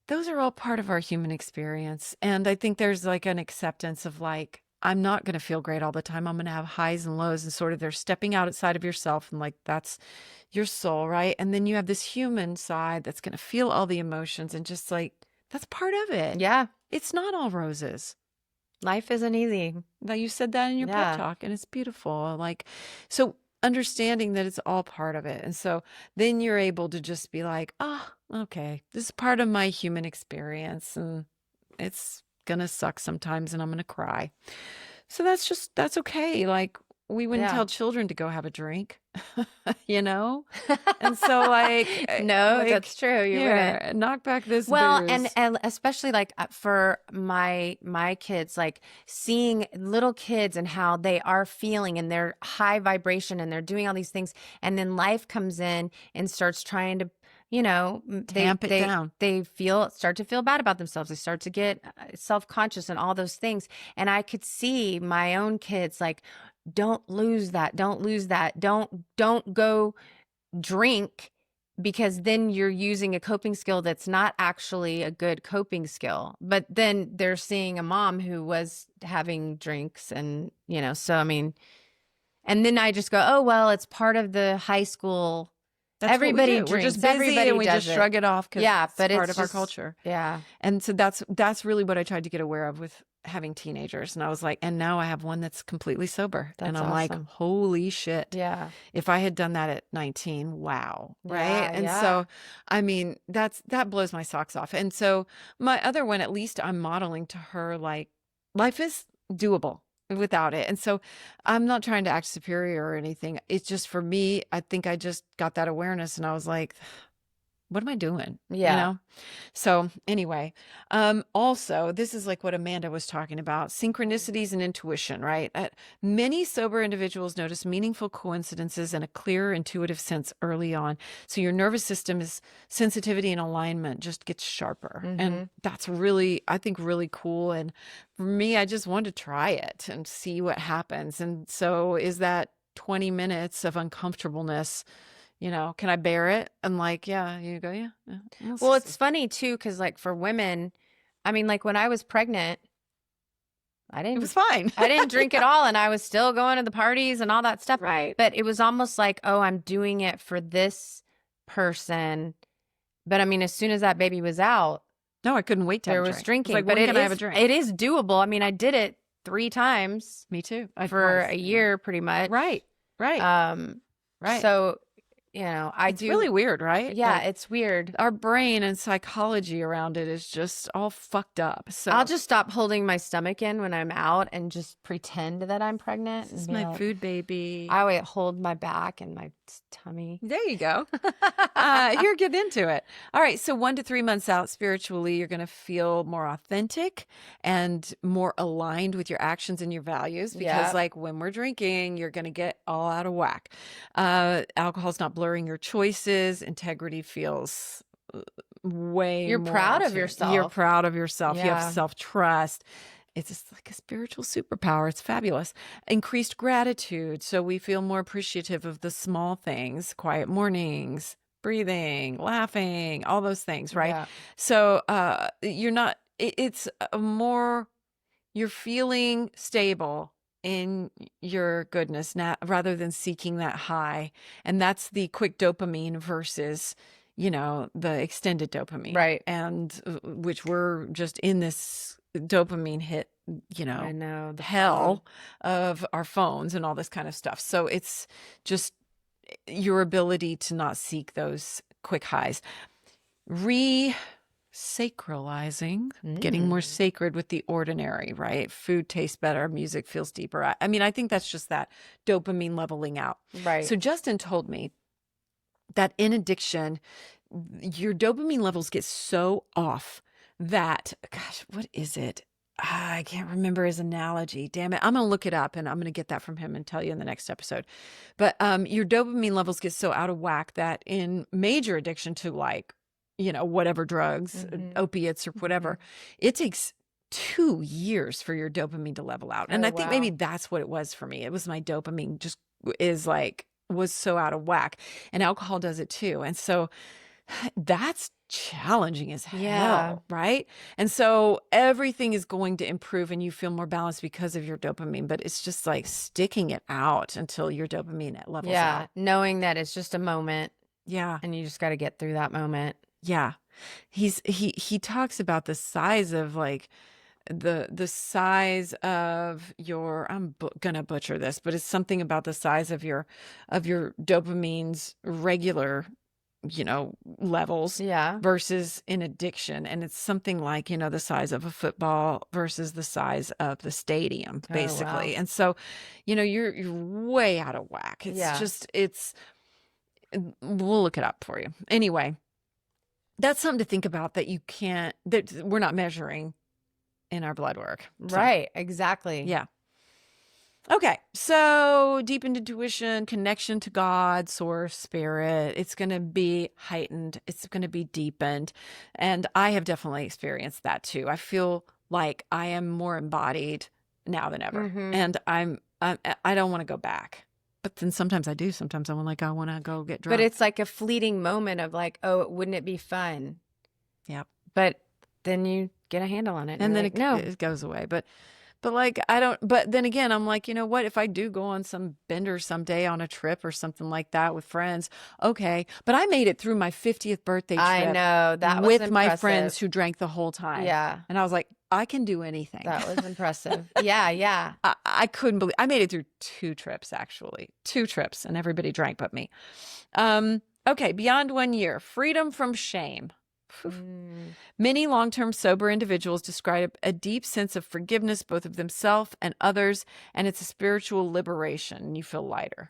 those are all part of our human experience. And I think there's like an acceptance of like, I'm not going to feel great all the time. I'm going to have highs and lows, and sort of they're stepping outside of yourself and like that's your soul, right? And then you have this human side that's going to feel all the emotions and just like that's part of it. Yeah. It's not all roses. Life isn't easy. Now you said that in your pep talk and it's beautiful. Like, so understanding that it's all part of it. And so then you're able to just be like, okay, this is part of my human experience and it's gonna suck sometimes and I'm gonna cry. So that's okay. Like we wouldn't tell children to go have a drink, And so like no, that's true. You wouldn't knock back this booze. And especially like for my kids, like seeing little kids and how they are feeling and they're high vibration and they're doing all these things, and then life comes in and starts trying to tamp it down. They start to feel bad about themselves. They start to get self-conscious and all those things. And I could see my own kids like, don't lose that. Don't lose that. Don't go drink, because then you're using a coping skill that's not actually a good coping skill. But then they're seeing a mom who was having drinks and, so I mean, and then I just go, oh, well, it's part of the high school. That's everybody drinks. We're just busy everybody and we just shrug it off because it's part of our culture. Yeah. And so that's really what I tried to get aware of with having teenagers. And I was like, and now I have one that's completely sober. And I'm like, holy shit. Yeah. If I had done that at 19, wow. Right. And so, I mean, that blows my socks off. And so my other one, at least I'm modeling to her, like, life is doable without it. And so I'm not trying to act superior or anything. It's just for me, I think I just got that awareness and I was like, what am I doing? Yeah. So anyway, also this is like what Amanda was talking about, synchronicities and intuition, right? Many sober individuals notice meaningful coincidences and a clear intuitive sense early on. So your nervous system's sensitivity and alignment just gets sharper. Mm-hmm. And that's really, I think, really cool. And for me, I just wanted to try it and see what happens. And so is that 20 minutes of uncomfortableness, can I bear it? And like, you go, yeah. Well, it's funny too, because like for women, I mean, like when I was pregnant, it was fine. I didn't drink at all. And I was still going to the parties and all that stuff. Right. But it was almost like, oh, I'm doing it for this person. But I mean, as soon as that baby was out. No, I couldn't wait to there have a was drink. drinking. Like, but when can I have a drink? It is doable. I mean, I did it 3 times. Me too. For a year, pretty much. Right. Right. Right. So, you know, it's really weird, right? Yeah, like, it's weird. Our brain and psychology around it is just all fucked up. So I'll just stop holding my stomach in when I'm out and just pretend that I'm pregnant. This is my food baby. I would hold my back and my tummy. There you go. Here, get into it. All right. So 1 to 3 months out spiritually, you're going to feel more authentic and more aligned with your actions and your values. Because like when we're drinking, you're going to get all out of whack. Alcohol's not blurring your choices. Integrity feels way You're proud of yourself. You're proud of yourself. You have self-trust. It's just like a spiritual superpower. It's fabulous. Increased gratitude. So we feel more appreciative of the small things, quiet mornings, breathing, laughing, all those things, right? Yeah. So you're not, it's a more, you're feeling stable in your goodness now, rather than seeking that high. And that's the quick dopamine versus, you know, the extended dopamine. Right. And which we're just in this dopamine hit, you know, I know the hell of our phones and all this kind of stuff. So it's just your ability to not seek those quick highs. Sacralizing, getting more sacred with the ordinary, right? Food tastes better, music feels deeper. I mean, I think that's just that dopamine leveling out. Right. So Justin told me that in addiction, your dopamine levels get so off that, gosh, what is it? I can't remember his analogy. Damn it. I'm going to look it up and I'm going to get that from him and tell you in the next episode. But your dopamine levels get so out of whack that in major addiction to, like, you know, whatever drugs, opiates or whatever, it takes 2 years for your dopamine to level out. And I think maybe that's what it was for me. It was my dopamine just was so out of whack, and alcohol does it too. And so that's challenging as hell, right? And so everything is going to improve and you feel more balanced because of your dopamine, but it's just like sticking it out until your dopamine levels out. Knowing that it's just a moment. Yeah. And you just got to get through that moment. Yeah. He talks about the size of, like, the size of your, I'm gonna butcher this, but it's something about the size of your dopamine's regular, you know, levels versus in addiction. And it's something like, you know, the size of a football versus the size of the stadium, basically. And so, you know, you're way out of whack. It's we'll look it up for you. Anyway, that's something to think about that we're not measuring in our blood work. So, right. Exactly. Yeah. Okay. So deepened intuition, connection to God, source, spirit, it's going to be heightened. It's going to be deepened. And I have definitely experienced that too. I feel like I am more embodied now than ever. And I don't want to go back. But then sometimes I do. Sometimes I want to go get drunk. But it's like a fleeting moment of like, oh, wouldn't it be fun? Yeah. But then you get a handle on it. And then it goes away. But like, but then again, I'm like, you know what, if I do go on some bender someday on a trip or something like that with friends, okay. But I made it through my 50th birthday trip. I know, that was with impressive. My friends who drank the whole time. Yeah. And I was like, I can do anything. That was impressive. Yeah. I couldn't believe, I made it through 2 trips, actually. 2 trips, and everybody drank but me. Okay, beyond 1 year, freedom from shame. Many long-term sober individuals describe a deep sense of forgiveness, both of themselves and others, and it's a spiritual liberation. You feel lighter.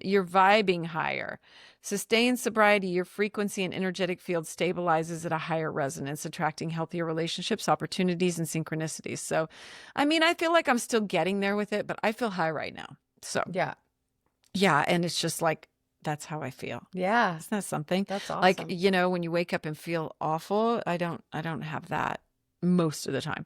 You're vibing higher. Sustained sobriety, your frequency and energetic field stabilizes at a higher resonance, attracting healthier relationships, opportunities, and synchronicities. So, I mean, I feel like I'm still getting there with it, but I feel high right now. So, yeah, and it's just like, that's how I feel. Yeah. Isn't that something? That's awesome. Like, you know, when you wake up and feel awful, I don't have that most of the time.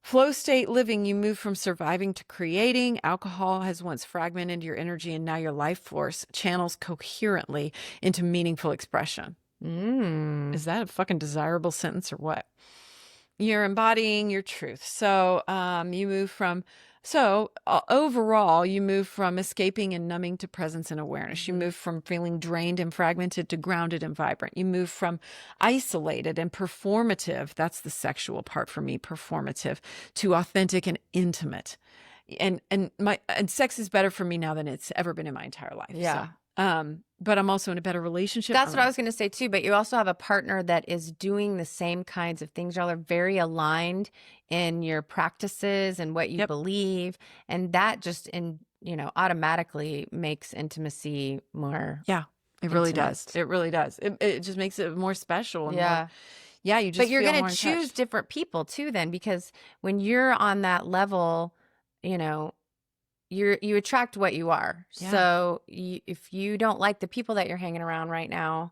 Flow state living, you move from surviving to creating. Alcohol has once fragmented your energy, and now your life force channels coherently into meaningful expression. Is that a fucking desirable sentence or what? You're embodying your truth. So you move from... So overall, you move from escaping and numbing to presence and awareness. You move from feeling drained and fragmented to grounded and vibrant. You move from isolated and performative, that's the sexual part for me, performative, to authentic and intimate. and sex is better for me now than it's ever been in my entire life. Yeah. So, but I'm also in a better relationship. That's what I was going to say too. But you also have a partner that is doing the same kinds of things. Y'all are very aligned in your practices and what you believe. And that just automatically makes intimacy more. Yeah, it really does. It really does. It just makes it more special. And more, you just, but you're going to choose different people too then, because when you're on that level, you attract what you are. Yeah. So if you don't like the people that you're hanging around right now.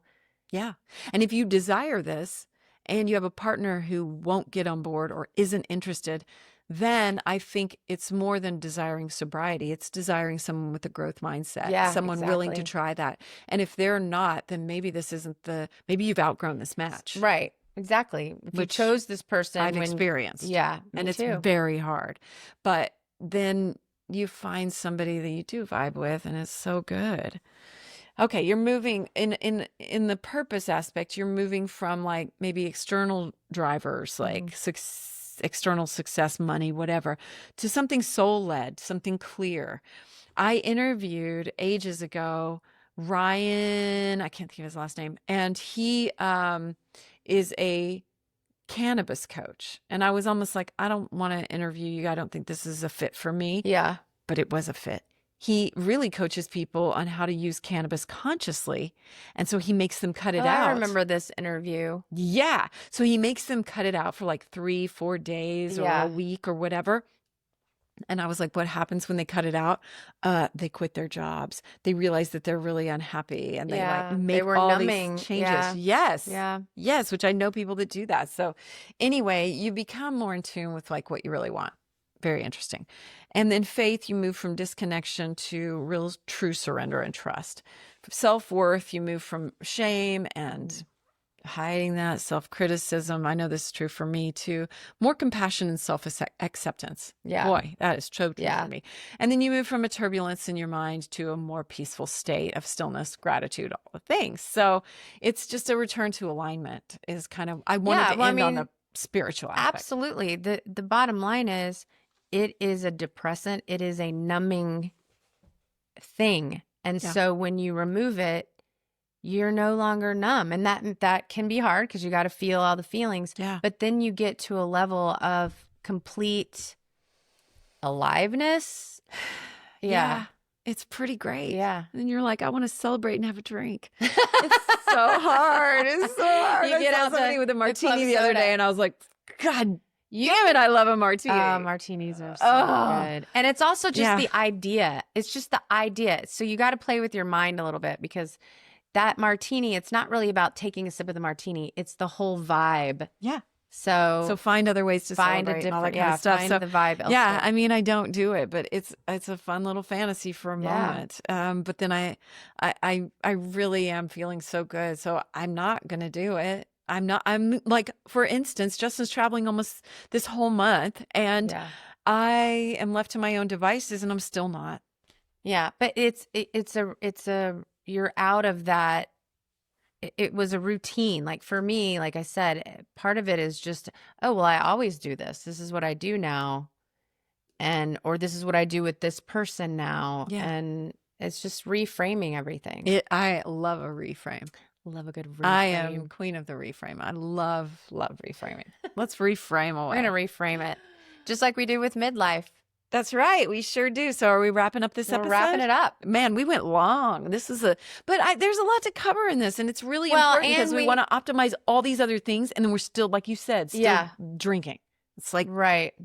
Yeah. And if you desire this and you have a partner who won't get on board or isn't interested, then I think it's more than desiring sobriety. It's desiring someone with a growth mindset, someone willing to try that. And if they're not, then maybe this isn't maybe you've outgrown this match. Right. Exactly. If you chose this person. I've experienced. Yeah. And it's very hard. But then you find somebody that you do vibe with, and it's so good. Okay, you're moving in the purpose aspect. You're moving from like maybe external drivers, like external success, money, whatever, to something soul-led, something clear. I interviewed ages ago Ryan, I can't think of his last name, and he is a cannabis coach. And I was almost like, I don't want to interview you. I don't think this is a fit for me. Yeah. But it was a fit. He really coaches people on how to use cannabis consciously. And so he makes them cut it out. I remember this interview. Yeah. So he makes them cut it out for like 3-4 days or a week or whatever. And I was like, what happens when they cut it out? They quit their jobs. They realize that they're really unhappy and they make all these changes. Yes. Yeah. Yes. Which I know people that do that. So anyway, you become more in tune with like what you really want. Very interesting. And then faith, you move from disconnection to real true surrender and trust. Self-worth, you move from shame and hiding that, self-criticism. I know this is true for me too. More compassion and self-acceptance. Yeah. Boy, that is so true for me. And then you move from a turbulence in your mind to a more peaceful state of stillness, gratitude, all the things. So it's just a return to alignment is kind of, I wanted to end on the spiritual aspect. Absolutely. The bottom line is it is a depressant. It is a numbing thing. And so when you remove it, you're no longer numb. And that can be hard because you got to feel all the feelings. Yeah. But then you get to a level of complete aliveness. Yeah. It's pretty great. Yeah. And you're like, I want to celebrate and have a drink. It's so hard. It's so hard. You get out somebody with a martini the other day and I was like, God damn it, I love a martini. Martinis are so good. And it's also just the idea. It's just the idea. So you got to play with your mind a little bit because that martini, it's not really about taking a sip of the martini. It's the whole vibe. Yeah. So find other ways to celebrate and all that kind of stuff. Find the vibe elsewhere. Yeah, I mean, I don't do it, but it's a fun little fantasy for a moment. But then I really am feeling so good. So I'm not going to do it. I'm like, for instance, Justin's traveling almost this whole month and I am left to my own devices and I'm still not. Yeah. But it's you're out of that. It was a routine. Like for me, like I said, part of it is just, oh, well, I always do this. This is what I do now. Or this is what I do with this person now. Yeah. And it's just reframing everything. I love a reframe. Love a good reframe. I am queen of the reframe. I love reframing. Let's reframe away. We're going to reframe it. Just like we do with midlife. That's right. We sure do. So are we wrapping up this episode? We're wrapping it up. Man, we went long. There's a lot to cover in this. And it's really important because we want to optimize all these other things. And then we're still, like you said, drinking. It's like. Right.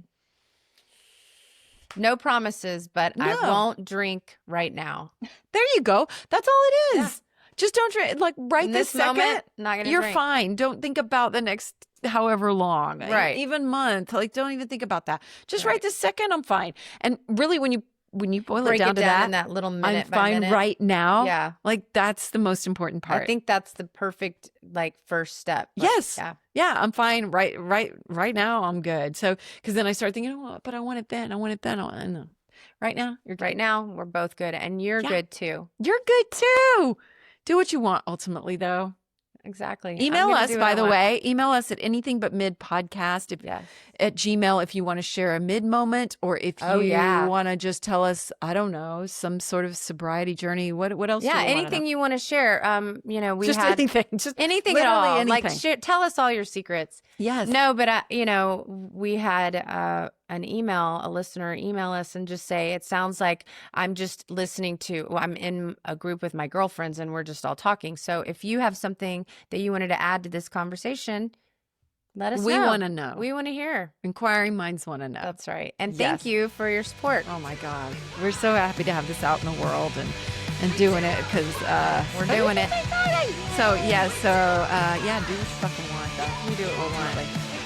No promises, but I won't drink right now. There you go. That's all it is. Yeah. Just don't drink. Like right this second, moment, not gonna you're drink. Fine. Don't think about the next however long, right? Even month. Like don't even think about that. Just right this second, I'm fine. And really, when you boil it down to that, in that little minute, I'm fine minute. right now. Yeah, like that's the most important part. I think that's the perfect first step. Yes. Yeah. I'm fine. Right now, I'm good. So because then I start thinking, oh, but I want it then. No. Right now, you're good. Right now, we're both good, and you're good too. You're good too. Do what you want ultimately, though. Exactly. Email us, by the way. Email us at anythingbutmidpodcast at Gmail if you want to share a mid moment, or if you want to just tell us, I don't know, some sort of sobriety journey. What else? Yeah, anything you want to share. We just had anything, just anything at all. Anything. Like, tell us all your secrets. Yes. No, but we had an email, a listener email us and just say, it sounds like I'm just listening to. I'm in a group with my girlfriends and we're just all talking. So if you have something that you wanted to add to this conversation, let us know. We want to know. We want to hear. Inquiring minds want to know. That's right. And thank you for your support. Oh my God. We're so happy to have this out in the world and doing it because we're doing it. So, do what you fucking want, though. We do what we want.